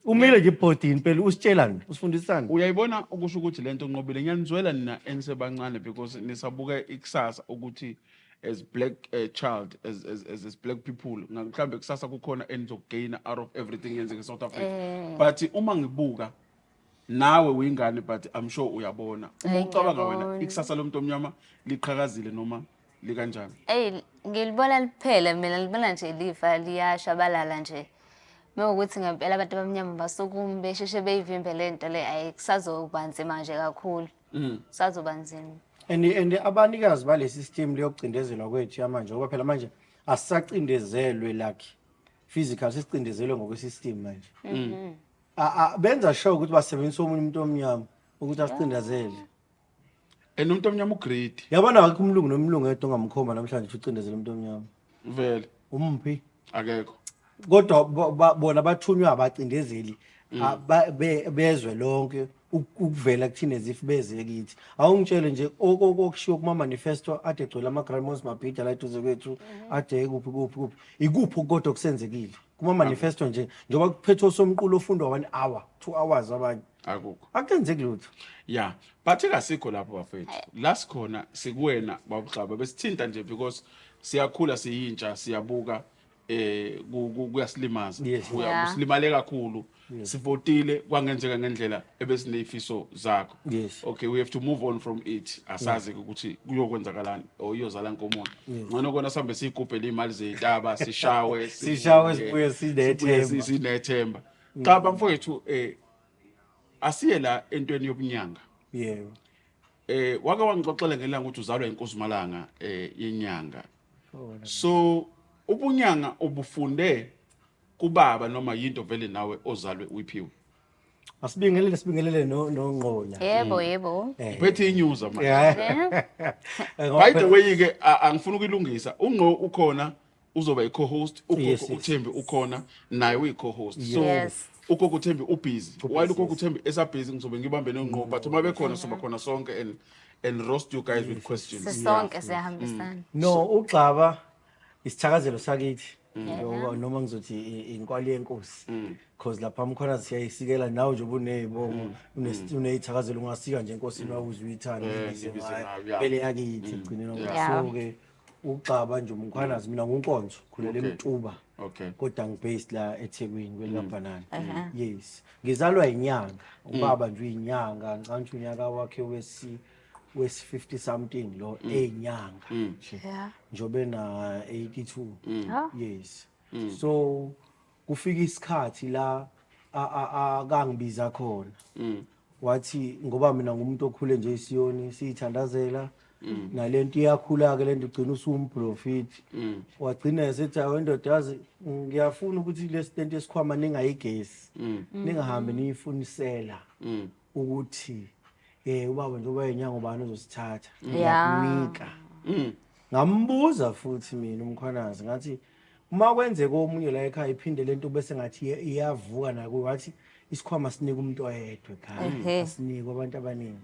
umile nje ibhodini phela usitshelani usifundisani
uyayibona ukusho ukuthi lento nqobile ngiyanizwela nina enisebancane because nisabuka ikusasa ukuthi as black child as black people mhlambe kusasa kukhona enizogain out of everything yenzeke eSouth Africa but uma ngibuka nawe uyingane but I'm sure uyabona uma ucabanga wena
ngiyabona.
ikusasa lomuntu omnyama liqhakazile noma likanjani.
Ngilibona liphela mina libona nje lifa liyashabalala nje. Mewukuthi ngempela abantu abamnyama basukume besheshe beyivimbe lento le ayikusazokuba nzima nje kakhulu. Kusazoba nzima.
And abanikazi bale system leyokucindezelwa kwethu yamanje ngoba phela manje asisacindezelwe like physical sisicindezelwe ngokwe-system manje. Benza sure ukuthi basebenzisa omunye umuntu omnyama ukuthi asicindezele.
Umuntu omnyama ugrade
Yabona akekho umlungu nomlungu edwa ongamkhomba namhlanje ukuthi ucindezele umuntu omnyama.
vele
Umphi?
akekho.
Kodwa bona bathunywa abacindezeli bezwe lonke ukuvela kuthina ezif beze kithi. Awungitshele nje okushiwo kuma manifesto ade egcwele ama Grandmos mabhida la eduze kwethu ade kuphi ikuphi kodwa kusenzekile kuma manifesto nje njengoba kuphethwe somqulo ofundwa 1 hour 2 hours abanye
akukho
akenzeki lutho.
yeah but ekasikho lapho bafethu last khona sikuwena babuxaba besithinta nje because siyakhula siyintsha siyabuka kuyasilimaza
Yes.
usilimale kakhulu sivotile kwangenzeka ngendlela ebesineyifiso zakho.
Yes.
Okay, we have to move on from it asazi ukuthi kuyokwenzakalani or iyozala nkomoya ngcono kona sihambe sigubhele imali zezitaba sishawe
sibuye sinethemba.
sinethemba cha bamfowethu asiye la entweni yobunyanga.
Yebo.
Wake wangixoxela ngelanga ukuthi uzalwa inkosi Malanga yenyanga. So ubunyanga obufunde kubaba noma yinto vele nawe ozalwe uyiphiwe.
Asibingelele noNgqola.
Yebo.
Bethe inyuza manje.
Yeah.
By the way ke angifuna ukuyilungisa Ungqo ukhona uzoba i-co-host
Yes.
ugogo uThembi ukhona naye uyi-co-host. So
Yes.
ugogo uThembi ubusy while ugogo uThembi esabusy ngizobe ngibambe noNgqo but uma bekhona soba khona sonke and roast you guys with questions.
Sisonke siyahambisana.
No, uGxaba isithakazelo sakithi. Noma ngizothi inkwali yenkosi. Because lapha mkhona siyayisikela nawe nje ubunezibongo unezithakazelo ungasika nje enkosini wabuza uyithanda vele yakithi kugcineni
Yeah.
so ke uGxaba nje umkhwanazi mina ngunkonzo khulele eMtuba.
Okay.
Kodwa ngibased la eThekwini kwelabhanana. Yes. Ngizalwa inyanga. Ubaba nje uyinyanga ngicanga unyaka wakhe wesi 50 something lo enyanga.
Yeah.
Njobe na 82. Yes. So kufika isikhathi la akangibiza khona. Wathi ngoba mina ngumuntu okhule nje eSiyoni siyithandazela nalento iyakhula ke lento ugcina usumprofit. Wagcina esethi awendodazi ngiyafuna ukuthi lesitento esikhwama ningayigesi. Ningahambe niyifunisela ukuthi ubaba njengoba inyanga ubani uzosithatha ngiyakunika. Ngambuza futhi mina umkhwanazi ngathi uma kwenzeka omunye la ekhaya iphinde lento bese ngathi iyavuka nakuwe wathi isikhwama sinika umuntu oyedwa ekhaya asinike abantu abaningi.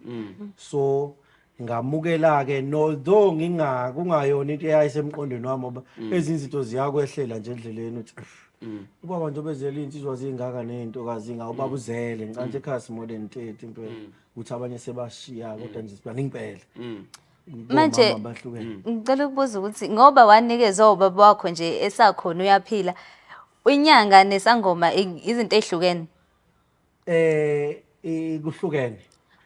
So ngamukela ke although kungayona into eyayisemqondweni wami ngoba ezinye izinto ziyakwehlela nje endleleni uthi ubaba nje bezele insizwa zingaka nentokazi ngawubaba uzele ngicanje ekhaya more than 30 impela uthi abanye sebashiya kodwa nje sibani impela.
Manje ngicela ukubuza ukuthi ngoba wanikezwa ubaba wakho nje esakhona uyaphila inyanga nesangoma izinto ezihlukene.
Kuhlukene.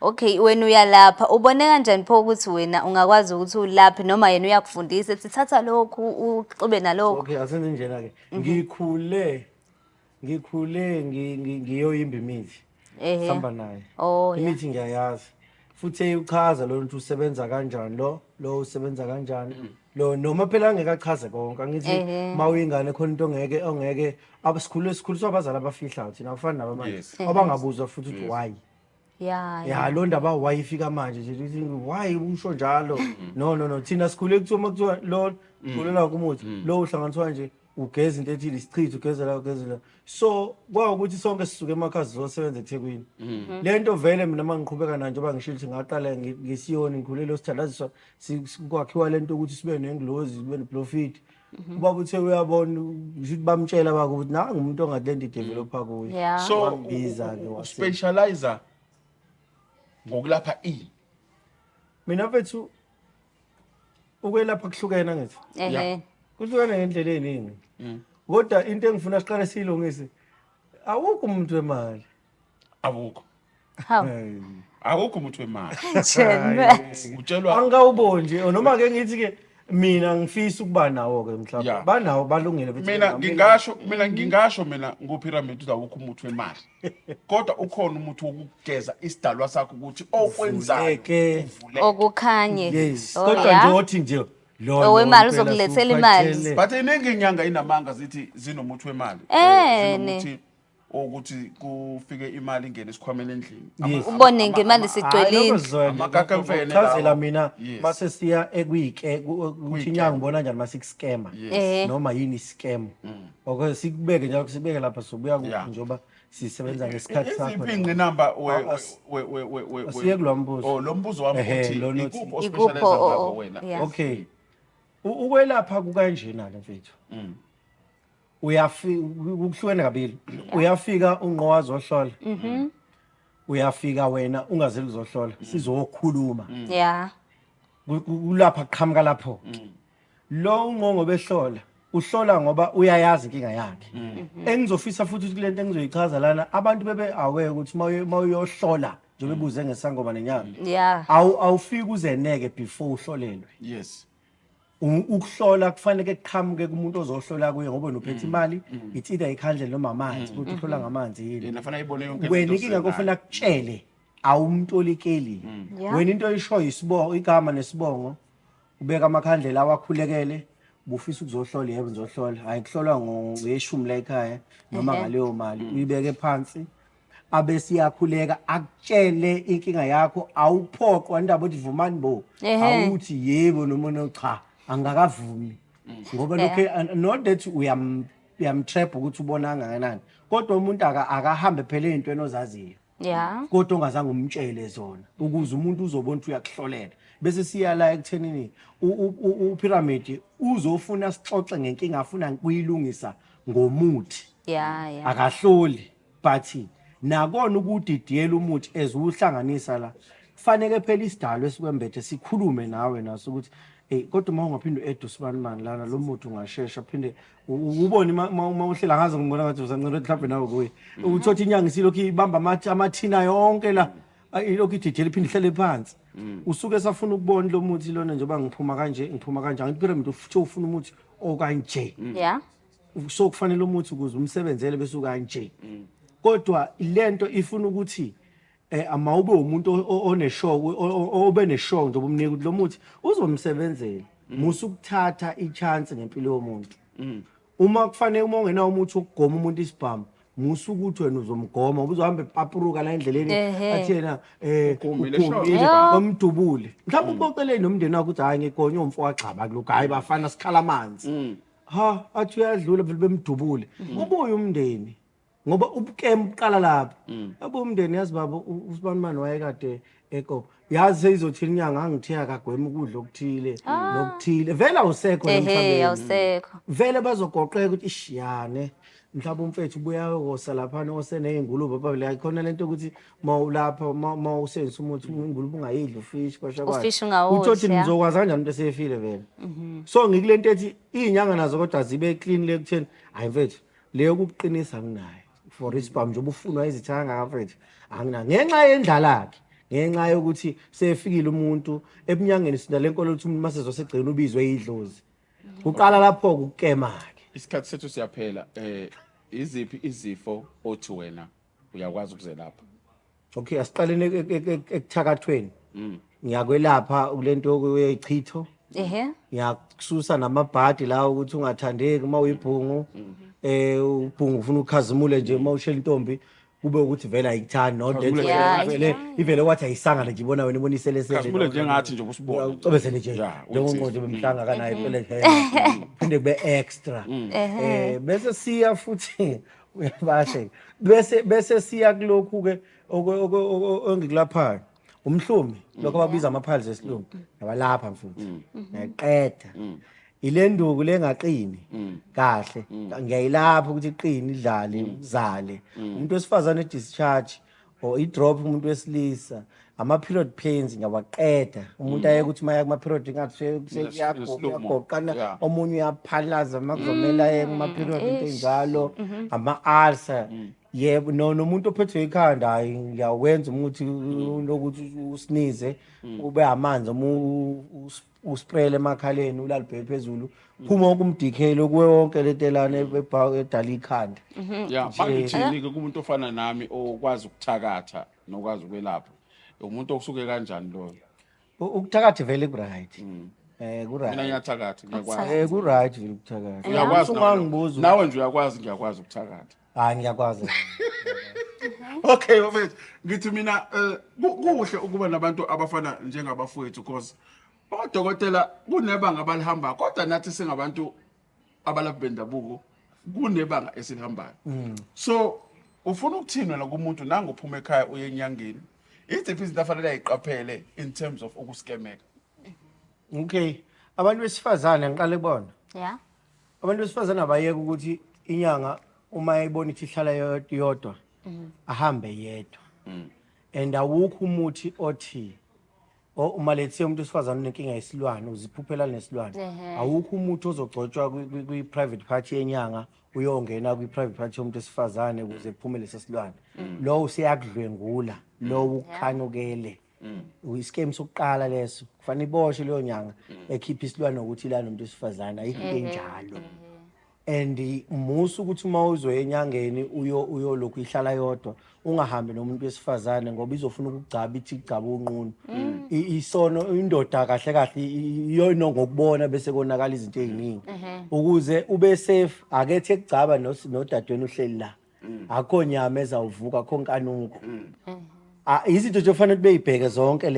Okay, wena uyalapha ubone kanjani pho ukuthi wena ungakwazi ukuthi ulaphe noma yena uyakufundisa ethi thatha lokhu uxube nalokho.
Okay, asenze njena ke ngikhule ngiyoyimba imithi sihamba naye. Imithi ngiyayazi futhi eyichaza lo muntu usebenza kanjani lo usebenza kanjani lo noma phela angekachaze konke angithi mawuyingane khona into ongeke abasikhulu abazali abafihla thina afana nabo manje abangabuzwa futhi ukuthi why. Yeah, lo ndaba why ifika manje nje why usho njalo. No thina sikhule kuthiwa lo kulela kumuthi lo uhlanganiswa nje ugeza into ethile isichitho ugezela so kwawukuthi sonke sisuke emakhaya sizosebenza eThekwini. Lento vele mina mangiqhubeka nayo njengoba ngishilo ukuthi ngaqala ngeSiyoni ngikhulele sithandaziswa sikwakhiwa lento ukuthi sibe nengilozi sibe neprofit. Ubaba uthe uyabona ukuthi bamtshela bako ukuthi nangu umuntu ongadlenda ideveloper kuye.
So specializer ngokulapha
mina mfethu ukwelapha kuhlukene ngithi
ehe
kuhlukene ngendlela eziningi kodwa into engifuna siqale siyilungise awukho umuntu wemali
Awukho.
hawu
Akukho umuntu wemali.
Jen
Utshelwa
angawuboni nje noma ke ngithi ke mina ngifisa ukuba nawo ke mhlawumbe
Yeah.
banawo balungile futhi
mina ngingasho mina ngupyramid awukho umuntu wemali. Kodwa ukhona umuntu wokugeza isidalwa sakho ukuthi okwenzayo
Vuleke.
uvuleke.
okukhanye
yes
Oh,
kodwa
yeah?
nje othi nje lo
Owemali uzokulethela imali.
But iningi inyanga inamanga zithi zinomuntu wemali. Zinomuthi ukuthi kufike imali ingene esikhwameni endlini.
Yes.
ubone ngemali sigcwelile
Amagaka emfene
chazela
lawo.
mina
Yes.
mase siya ekuyike ukuthi inyanga ngibona kanjani mase scammer
ehe
noma yini scam okay sikubeke njalo sibeke lapha sobuya
Yeah.
njengoba sisebenza ngesikhathi sakho
Isiphi ingqinamba
asiye kulo mbuzo.
Oh lo mbuzo wami
Ehhe,
uthi
lona uthi-
ikuphi
Ikuphi,
ospecialize
oh,
ngakho
oh,
wena?
yeah.
okay ukwelapha kukanjena le mfethu uyafika ukuhlukene kabili uyafika unqowa zohlola uyafika wena ungazeli kuzohlola sizokhuluma
yeah
kulapha qhamuka lapho lo unqongo behlola uhlola ngoba uyayazi inkinga yakhe engizofisa futhi ukuthi kulento engizoyichaza lana abantu bebe aware ukuthi mawuyohlola nje bebuze ngesangoma nenyanga
yeah
awufiki uzeneke before uhlolelwe
Yes.
ukuhlola kufanele kuqhamuke kumuntu ozohlola kuye ngoba unophethe imali it's either ikhandle noma amanzi ukuthi uhlola ngamanzi yini
Yena afana ibone yonke
wena inkinga kofuna kutshele awumtolikeli
Yeah.
wena into oyishoyo isibongo igama nesibongo ubeka amakhandlela awakhulekele bufisa ukuzohlola yebo ngizohlola ayikuhlolwa ngeshumi la ekhaya noma ngaleyo mali uyibeke phansi abe siyakhuleka akutshele inkinga yakho awuphoqwa indaba othi vumani bo
Ehhe.
awuthi yebo noma cha angakavumi ngoba lokho not that uyamtrap ukuthi ubona kangakanani kodwa umuntu akahambe phela ezintweni ozaziyo
yeah
kodwa ongazange umtshele zona ukuze umuntu uzobona ukuthi uyakuhlolela bese siya la ekuthenini upyramid uzofuna sixoxe ngenkinga afuna kuyilungisa ngomuthi
yeah yeah
akahloli but nakona ukudidiyela umuthi ezuhlanganisa la kufanele phela isidalo esikwembethe sikhulume nawe naso ukuthi kodwa uma ungaphinde u-edusman mani lana lo muthi ungashesha phinde ubone uma uhlela ngaze ngibona ngathi uzancela mhlawumbe nawe kuye uthothi inyanga isilokhu ibamba amathina yonke la ilokhu ididiyela iphinde ihlele phansi usuke safuna ukubona lo muthi lona njengoba ngiphuma kanje ngipyramid ufuna umuthi okanje
yeah
so kufanele umuthi ukuze umsebenzele bese ukanje kodwa lento ifuna ukuthi ama ube umuntu oneshow obe neshow njengoba umnika ukuthi lo muthi uzomsebenzela musu ukuthatha ichance ngempilo yomuntu uma kufanele uma ungena umuthi ukugoma umuntu isibhamu musu ukuthi wena uzomgoma uzohamba epapuruka la endleleni athi yena ugomile bamdubule mhlawumbe uboceleni nomndeni wakho ukuthi hayi ngigonye umfo waxaba kuloko hayi bafana sikhala amanzi ha athi uyadlula vele bemdubule ubuye umndeni ngoba ubukeme uqala lapha yabo umndeni yazi baba uSibanimani wayekade eko yazi seyizothina inyanga angithiya kagwema ukudla okuthile nokuthile vele awusekho
ehe awusekho
vele bazogoqeka ukuthi ishiyane mhlawumbe umfethu ubuya wosa lapha oseneyingulube baba la khona lento ukuthi mawulapha mawusenzisa umuthi ingulube ungayidli ufish kwasha kwayo
Ufish ungawudli,
uthi
yeah.
nizokwazi kanjani into esefile vele so ngikulento ethi izinyanga nazo kodwa zibe clean lekutheni hayi mfethu leyo kuqinisa nginayo for isibhamu nje ubufunwa izithanga mfethu angina ngenxa yendlala yakhe ngenxa yokuthi sefikile umuntu ebunyangeni sinalenkolo ukuthi umuntu masezosegcina ubizwe idlozi uqala lapho ukukema ke
isikhathi sethu siyaphela iziphi izifo othi wena uyakwazi ukuzelapha
okay asiqalene ekuthakathweni ngiyakwelapha kulento oyichitho
ehe
ngiyakususa namabhadi la ukuthi ungathandeki uma uyibhungu ubhungu ufuna ukhazimule nje uma ushela intombi kube ukuthi vele ayikuthandi no
Khazimule
Yeah,
vele ivele wathi ayisanga nje ibona wena ibona iselesele
Khazimule njengathi nje ubusibona
ucobezele nje
Yeah,
njengonqo nje bemhlanga kanayo phela phinde kube extra bese siya futhi uyabahle bese siya kulokhu ke ongikulaphayo umhlumi lokho ababiza amaphalisi esilungu yabalapha mfuthu ngiyaqeda ilenduku lengaqini kahle ngiyayilapha ukuthi iqini idlale izale umuntu wesifazane discharge or i drop umuntu wesilisa ama-period pains ngiyawaqeda umuntu ayeke ukuthi maya kuma-period ngathi
Yes, slow-mo.
kuyagoqana
Yeah.
omunye uyaphalaza uma kuzomele aye kuma-period into ey'njalo ama-ulcer yebo nomuntu ophethwe ikhanda hayi ngiyawenza umuthi lokuthi usinize ube amanzi uma usprayele emakhaleni ulalibheke phezulu phuma wonke umdikhelo kuwe wonke letelane edala ikhanda.
Yeah, mangithini-ke kumuntu ofana nami okwazi ukuthakatha nokwazi ukwelapha umuntu okusuke kanjani loyo?
Ukuthakatha vele ku-right
Mina
ku-right
ngiyathakatha, ngiyakwazi.
ku-right vele ukuthakatha
Uyakwazi
ungangibuza
nawe nje uyakwazi, ngiyakwazi ukuthakatha.
hayi ngiyakwazi
Okay bafethu, ngithi mina kuhle ukuba nabantu abafana njengabafowethu because odokotela kunebanga abalihamba kodwa nathi singabantu abalaphi bendabuko kunebanga esilihambayo. So ufuna ukuthini la kumuntu nangophuma ekhaya uye enyangeni iziphi izinto afanele ayiqaphele in terms of ukuskemeka?
okay abantu besifazane ngiqale kubona
Yeah.
abantu besifazane abayeka ukuthi inyanga uma ayibona ithi ihlala yodwa ahambe yedwa and awukho umuthi othi uma lethe umuntu wesifazane unenkinga yesilwane uziphuphela nesilwane awukho umuthi ozogcotshwa kwi-private party yenyanga uyongena kwi-private party yomuntu wesifazane ukuze kuphume leso silwane lo useyakudlwengula lo ukukhanukele ischeme sokuqala leso kufanele iboshwe leyo nyanga ekhipha isilwane ukuthi ilana umuntu wesifazane ayikho enjalo and musu ukuthi uma uzoya enyangeni uyolokhu ihlala yodwa ungahambi nomuntu wesifazane ngoba izofuna ukugcaba ithi igcaba unqunu isono indoda kahle kahle iyona ngokubona bese konakala izinto eziningi ukuze ube safe akethe ekugcaba nodadweni uhleli la akho nyama ezawuvuka akho nkanuko izinto nje kufanele beyibheke zonke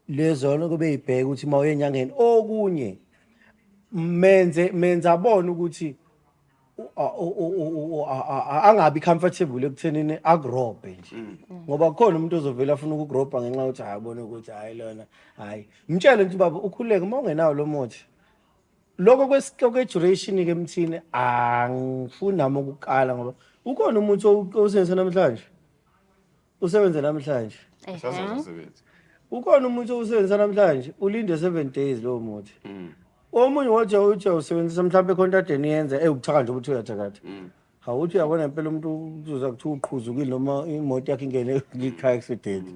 lezo kube yibheke ukuthi uma uye enyangeni okunye menze abone ukuthi angabi comfortable ekuthenini akurobe nje ngoba kukhona umuntu ozovela afuna ukugroba ngenxa yokuthi ayabona ukuthi hayi lona hayi mtshele nje baba ukhuleke uma ungenawo lo muthi lokho kwe-duration ke emthini angifuni nami ukukala ngoba ukhona umuthi osebenza namhlanje usebenza namhlanje
Sasebenza.
ukhona umuthi osebenza namhlanje ulinde 7 days lo muthi omunye wathi usebenzisa mhlawumbe contracteni yenze ubuthaka nje ukuthi uyathakatha awuthi uyabona impela umuntu uza kuthiwa uqhuzukile noma imoto yakhe ingene ngekhaya accident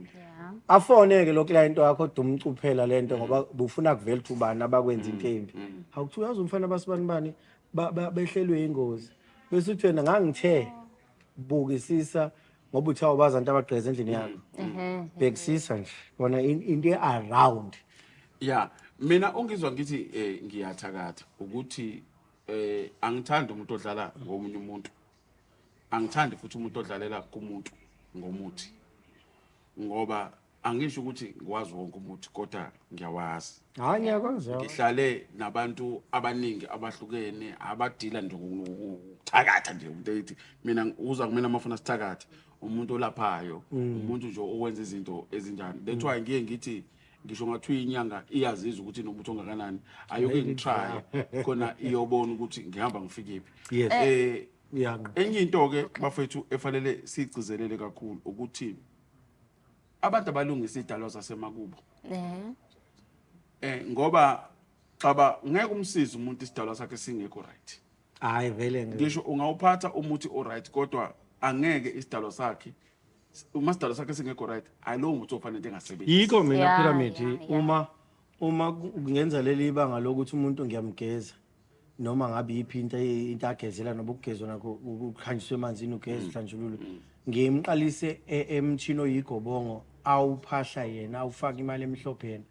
afoneke lo client wakho dumcuphela lento ngoba bufuna kuvela ukuthi ubani abakwenza into embi awuthi uyazi umfana basibanibani behlelwe ingozi bese uthi wena ngangithe bukisisa ngoba uthi awubaza abantu abagqeze endlini yakho bekisisa nje bona into around.
Yeah, mina ungizwa ngithi ngiyathakatha ukuthi angithandi umuntu odlala ngomunye umuntu. Angithandi futhi umuntu odlalela kumuntu ngomuthi. Ngoba angisho ukuthi ngikwazi wonke umuthi kodwa ngiyawazi.
Hayi ngiyakwazi.
Ngihlale nabantu abaningi abahlukene abadila nje ukuthakatha nje umuntu ethi mina uza kumina amafuna sithakatha umuntu olaphayo umuntu nje owenza izinto ezinjani. That's why ngiye ngithi ngisho ngathi inyanga iyaziza ukuthi nomuntu ongakanani ayoke ngitry khona iyobona ukuthi ngihamba ngifikephi.
Yes.
Enye into ke bafethu efanele sigcizelele kakhulu ukuthi abantu abalungisa idalo zasemakubo ngoba xaba ngeke umsize umuntu isidalo sakhe singekho right.
Hayi vele
Ngisho ungawuphatha umuthi alright kodwa angeke isidalo sakhe uma isidalo sakhe singekho right alo muthi ofanele engasebenzi.
yikho mina
Yeah,
pyramid
yeah.
uma ngenza leli ibanga lokuthi umuntu ngiyamgeza noma ngabe yiphi into agezela noba ukugezwa nakho ukhanjiswe emanzini ugeza uhlanjululu ngimqalise emthini oyigobongo awuphahla yena awufaka imali emhlophe yena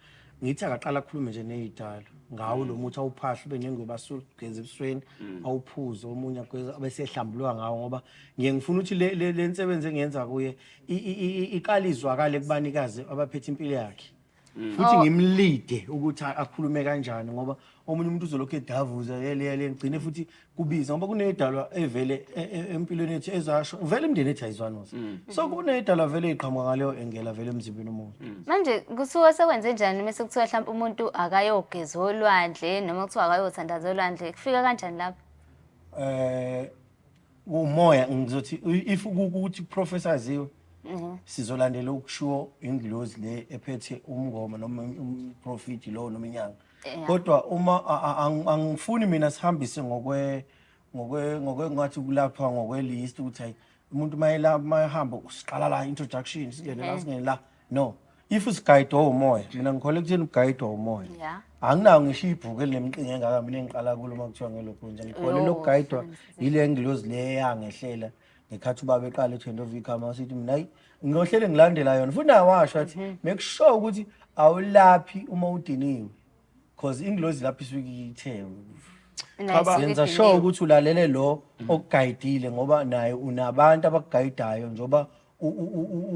ngithi akaqala ukukhuluma nje nezidalo ngawo lo muthi awuphahla ube nengoba sugeza ebusweni awuphuze omunye ageza bese ehlambulwa ngawo ngoba ngiyengifuna ukuthi le nsebenze engenza kuye iqalizwakale kubanikazi abaphethe impilo yakhe futhi ngimlide ukuthi akhulume kanjani ngoba omunye umuntu uzolokhu edavuza yele ngcine futhi kubiza ngoba kunedalwa evele empilweni yethu ezasho vele imndeni ethi ayizwanoza so kunedalwa vele iqhamuka ngaleyo engela vele emzimbeni womuntu.
Manje kusuka sekwenze njani mase kuthiwa mhlawumbe umuntu akayogeza olwandle noma kuthiwa akayothandaza olwandle kufika kanjani lapho?
Umoya ngizothi if ukuthi professor aziwe sizolandela ukushiwo ingilozi le ephethe umngoma noma umprofiti lo noma inyanga. Kodwa uma angifuni mina sihambise ngokwe ngathi kulapha ngokwelist ukuthi hayi umuntu mayehamba usiqala la introduction singene la singene la. No, if usigayidwa umoya mina ngikholwa ekutheni ugayidwa umoya. Anginawo ngisho ibhuku elinemcingo engaka mina engiqala kulo makuthiwa ngelokho nje ngikholwa lokugayidwa ile ngilozi le yangehlela ngekhathi ubaba eqala e-Trend of Income asithi mina hayi ngiyohlele ngilandela yona futhi nawasho athi make sure ukuthi awulaphi uma udiniwe because ingilozi lapho isuke ithe yenza sure ukuthi ulalele lo okugayidile ngoba naye unabantu abakugayidayo njoba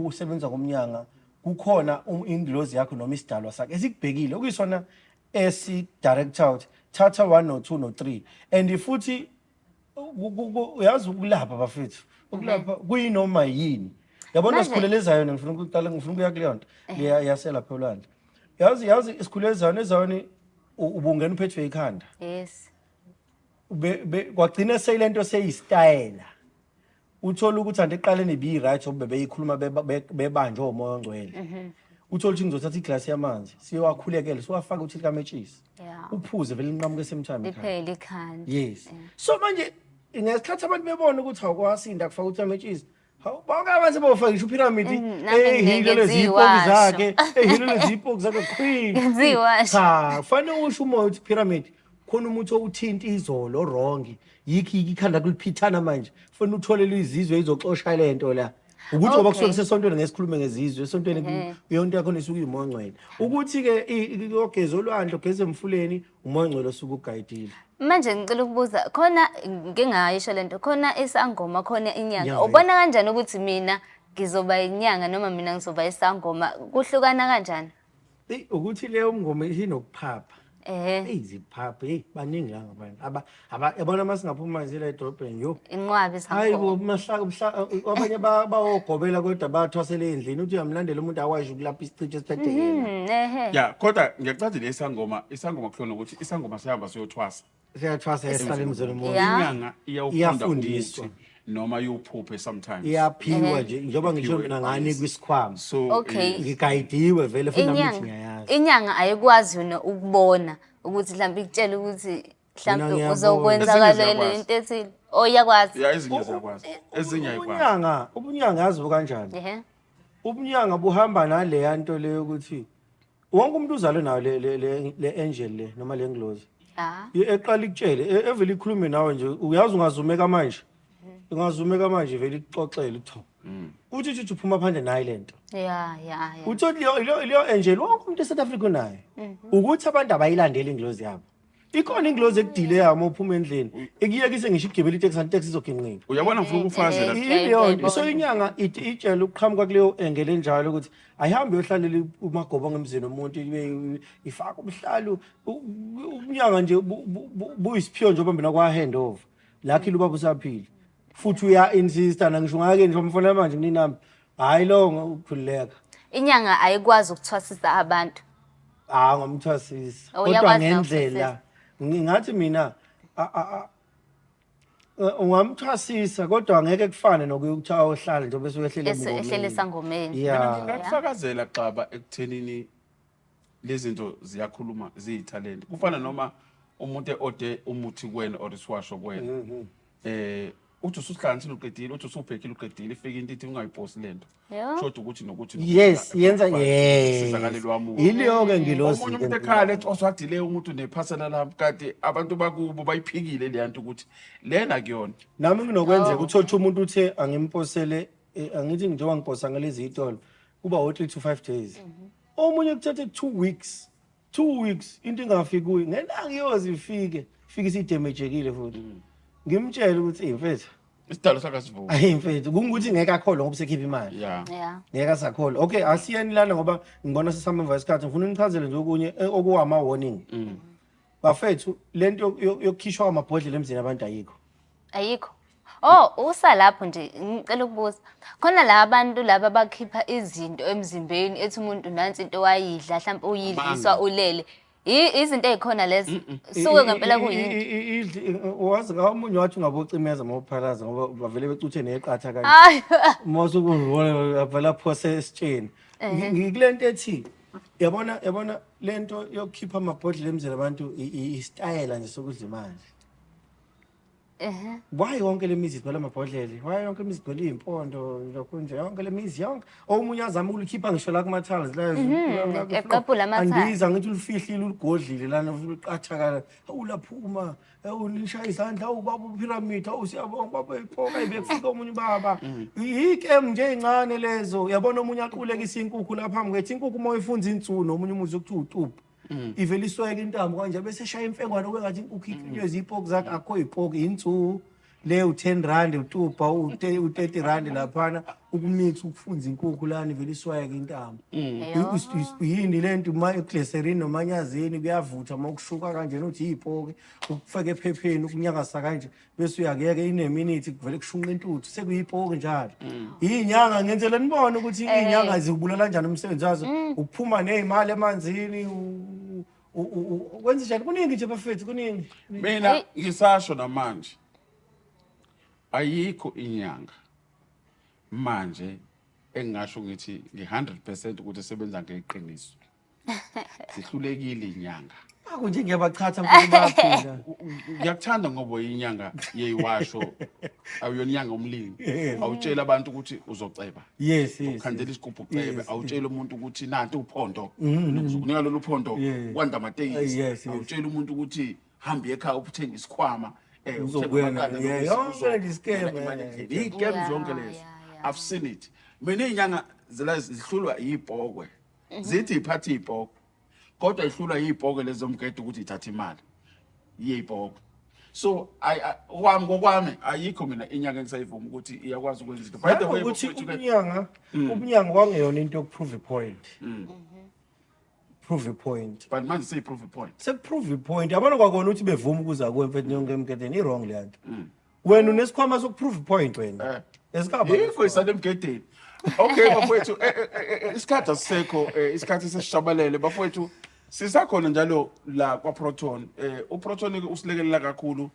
usebenza ngomnyanga kukhona ingilozi yakho noma isidalwa sakhe esikubhekile okuyisona esi-direct out thatha 1 no 2 no 3 and futhi uyazi ukulapha bafethu ukulapha kuyinoma yini yabona sikhulelezayo ngifuna ukuqala ngifuna ukuya kuleyo nto yasela lapha eLwandle yazi isikhulelezayo ezawoni ubungena uphethwe ikhanda
yes
kwagcina seyilento seyistyle uthola ukuthi andiqaleni bi right obe beyikhuluma bebanjwe umoya ongcwele uthola ukuthi ngizothatha iglass yamanzi siyowakhulekela siwafaka uthi kametshisi uphuze vele inqamuke semthami
liphele ikhanda
yes so manje ngesikhathi abantu bebona ukuthi awukwasinda kufaka uthi ametshisi bonke abantu bofaka ngisho pyramid ehilele zipoki zakhe ehilele zipoki zakhe queen cha kufanele usho umoya uthi pyramid khona umuntu owuthinta izolo wrongi yikho ikhanda kuliphithana manje kufanele utholele izizwe izoxosha lento la ukuthi ngoba kusuke kusesontweni ngesikhulume ngezizwe esontweni yonke yakho nesuku imoya ongcwele ukuthi ke ogeza olwandle ogeza emfuleni umoya ongcwele osuke ugayidile
manje ngicela ukubuza khona ngingayisho lento khona isangoma khona inyanga ubona kanjani ukuthi mina ngizoba inyanga noma mina ngizoba isangoma kuhlukana kanjani
ukuthi leyo mngoma inokuphapha iziphapha baningi la ngabantu yabona masingaphuma nje la edrobheni yo
inqwabi
hayibo mahlaka abanye bawogobela kodwa bathwasele endlini uthi uyamlandela umuntu awasho kulapha isichithi esiphethe yena
ya kodwa ngiyacazile isangoma kuhlona ukuthi isangoma sihamba siyothwasa
siyathwasa esihlala emzini umuntu
inyanga
iyafundiswa
noma yuphuphe sometimes
iyaphiwa nje njengoba ngisho mina ngani kwisikhwama
so
ngigayidiwe vele futhi nami ngiyayazi
inyanga ayikwazi yona ukubona ukuthi mhlawumbe ikutshela ukuthi mhlawumbe uzokwenzakalele into ethile oyakwazi
ezinye ziyakwazi ezinye ayikwazi
ubunyanga yazi kanjani ubunyanga buhamba nale yanto leyo ukuthi wonke umuntu uzalwe nayo le angel le noma le ngilozi eqala ikutshele evele ikhulume nawe nje uyazi ungazumeka manje vele ixoxele utho uthi uphuma phandle nayo lento uthi leyo angel wonke umuntu eSouth Africa unayo ukuthi abantu abayilandeli ingilozi yabo ikhona ingilozi ekudile yami uphuma endlini ekuyekise ngisho igibela itaxi antaxi izoginqika
uyabona ngifuna ukufazela
leyo so inyanga itshela ukuqhamuka kuleyo engele enjalo ukuthi ayihambe yohlalela umagoba ngemzini omuntu ifaka umhlalo unyanga nje buyisiphiyo nje obambena kwa handover lakhi ubaba usaphila futhi uya insista nangisho ngake nje umfona manje kuninami hayi lo ukukhuleka
inyanga ayikwazi ukuthwasisa abantu
ngomthwasisa kodwa ngendlela ngingathi mina ungamthwasisa kodwa ngeke kufane nokuthi awuhlala nje bese
uyehlele sangomeni
ngiyakufakazela xaba ekuthenini lezinto ziyakhuluma ziyithalente kufana noma umuntu ode umuthi kuwena or isiwasho kuwena uthi usuhlanganisile uqedile uthi usubhekile uqedile ifike into ithi ungayiposti lento shoda ukuthi nokuthi
yes yenza
sizakalelwa umuntu
iliyo ke ngilosi
umuntu ekhaya ethi oswadile umuntu nephasela lapha kade abantu bakubo bayiphikile le yanto ukuthi lena kuyona
nami nginokwenzeka uthola umuntu uthe angimposele angithi njengoba ngiposa ngalezi izitolo kuba 3 to 5 days omunye kuthathe 2 weeks into ingafiki kuyi ngena ngiyozi ifike isidemejekile futhi ngimtshela ukuthi mfethu
isidalo sakasivuka
mfethu kungukuthi ngeke akholwa ngoba sekhipha imali ngeke asakholwa okay asiyeni lana ngoba ngibona sesamemva isikhathi ngifuna nichazele nje okunye okuwama warning bafethu lento yokukhishwa amabhodlela emzini abantu
ayikho usalapho nje ngicela ukubuza khona la abantu laba bakhipha izinto emzimbeni ethi umuntu nansi into wayidla mhlawumbe uyidliswa ulele Izinto ezikhona lezi suke ngempela kuyini.
Wazi ngamunye wathi ungabocimeza mawuphalaza ngoba bavele becuthe neqatha kanje.
Hayi.
Mase kuvula avela phose esitsheni. Ngikulento ethi yabona lento yokukhipha amabhodlela emzini abantu istyle nje sokudla imali. Why yonke lemizi igcwele amabhodlela? Why yonke lemizi igcwele izimpondo lokho nje yonke lemizi yonke? Omunye azama ukulikhipha ngisho la kuma tiles la.
Eqaphula ama-tiles.
Andiza ngithi ulifihlile uligodlile lana uqathakala. Awulaphuma, ulisha izandla ubaba upyramid awusiyabonga baba ipoka ibekufika omunye baba. Yike nje ezincane lezo. Yabona omunye aqulekisa inkukhu lapha phambi kwethu inkukhu moya ifunza insunu omunye umuzi ukuthi uTubu. Ivele isweke intambo kanje bese shaya imfengwana kwengathi inkukhu ikinywe zipoki zakhe akho ipoki insu le u10 uTuba u30 rand laphana ukumix ukufunza inkukhu lana ivele isweke intambo. Yini lento glycerin nomanyazini kuyavutha makushuka kanje nothi ipoki ukufaka ephepheni ukunyangasa kanje bese uyakeke ine-minute kuvele kushunqa intuthu sekuyipoki njalo. Inyanga ngenzela nibone ukuthi inyanga zibulala kanjani umsebenzi wazo ukuphuma nezimali emanzini ukwenza njani kuningi nje bafethu kuningi.
Mina ngisasho namanje ayikho inyanga manje engasho ngithi nge100% ukuthi sebenza ngeqiniso. Sihlulekile inyanga.
Akunje ngiyabachatha mfowethu baphila.
Ngiyakuthanda ngoba inyanga yeyiwasho awuyona inyanga umlimi. Awutshela abantu ukuthi uzoceba.
Yes.
Ukhandela isigubhu ucebe awutshela umuntu ukuthi nanti uphondo. Ukunika lolu phondo kwanda amatekisi. Awutshela umuntu ukuthi hamba ekhaya uphuthenge isikhwama. Igame zonke lezo. I've seen it. Mina inyanga zihlulwa yibhokwe. Zithi iphathi ibhokwe. Kodwa ihlulwa yibhokwe lezo mgede ukuthi ithatha imali. Yibhokwe. So ngokwami ayikho mina inyanga engisayivuma ukuthi iyakwazi ukwenza izinto. By the way
ukuthi ubunyanga kwangeyona into yokuprove a point. Prove a point.
But manje say prove a point.
Sekuprove a point. Yabona kwakona ukuthi bevuma ukuza kuwe mfethu yonke emgedeni i-wrong le nto. Wena unesikhwama sokuprove a point wena. Esikaba
yikho isale emgedeni. Okay bafowethu isikhathi asisekho isikhathi sesishabalele bafowethu sisakhona njalo la kwa Proton. UProton usilekelela kakhulu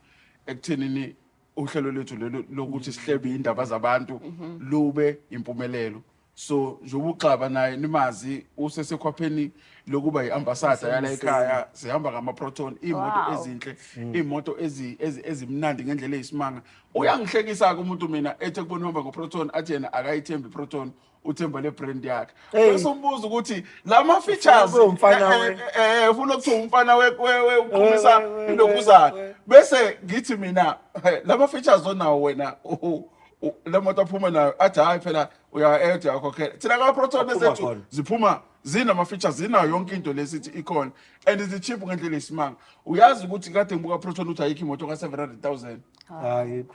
ekuthenini uhlelo lethu lokuthi sihlebe indaba zabantu lube impumelelo. So njobuxaba naye nimazi usesekhwapheni lokuba yiambassador yala ekhaya sihamba ngama Proton imoto ezinhle imoto ezimnandi ngendlela eyisimanga uyangihlekisa umuntu mina ethe kubona uhamba ngoProton athi yena akayithembi Proton uthemba le brand yakhe bese umbuza ukuthi lama features ufuna ukuthi umfana uqhumisa lokuzakhe bese ngithi mina lama features onawo wena la moto aphuma nayo athi hayi phela uya-add yakhokhela thina ka-Proton ezethu ziphuma zinama features zinayo yonke into lesithi ikhona and zi-cheap ngendlela eyisimanga uyazi ukuthi kade ngibuka Proton uthi ayikho imoto ka-700,000
ayikho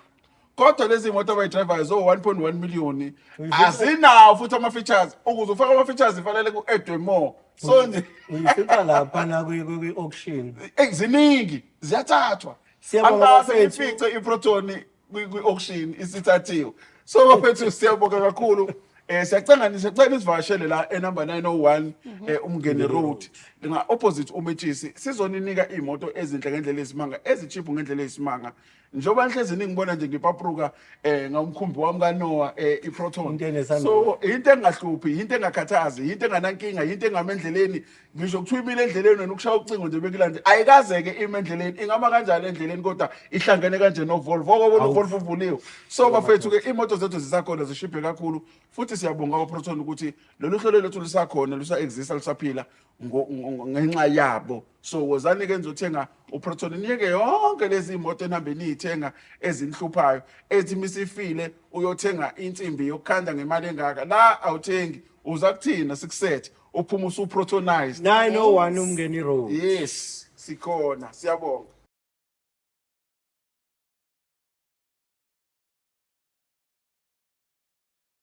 kodwa lezi moto abayi-drivayo zo-1.1 million azinawo futhi ama-features ukuze ufake ama-features ifanele ku-addwe more so nje
uyifica laphana kwi-auction
ziningi ziyathathwa ifice iProton kwi-auction isithathiwe so bafethu siyabonga kakhulu siyacela isivakashele la enumber 901 umngeni road nga opposite uMetshisi sizoninika imoto ezinhle ngendlela esimanga ezicheap ngendlela esimanga njoba nhle eziningi ngibona nje ngipapruka ngomkhumbi wami kaNoah iProton so into engahluphi into engakhathazi into enganankinga into engamendleleni ngisho kuthiwa imile endleleni wena ukushaya ucingo nje bekulande ayikazeke imendleleni ingama kanjani endleleni kodwa ihlangene kanje no Volvo okubona uVolvo uvuliwe so bafethu ke imoto zethu zisakhona zishiphe kakhulu futhi siyabonga kwaProton ukuthi lolu hlelo lethu lisakhona lusa exist lusaphila ngenxa yabo so wozani ke nizothenga uProton niyeke yonke lezi imoto enhambe niyithenga ezinhluphayo ethi misifile uyothenga insimbi yokukhanda ngemali engaka la awuthengi uza kuthina sikusethe uphuma usuprotonized
901 umngeni road
yes sikhona siyabonga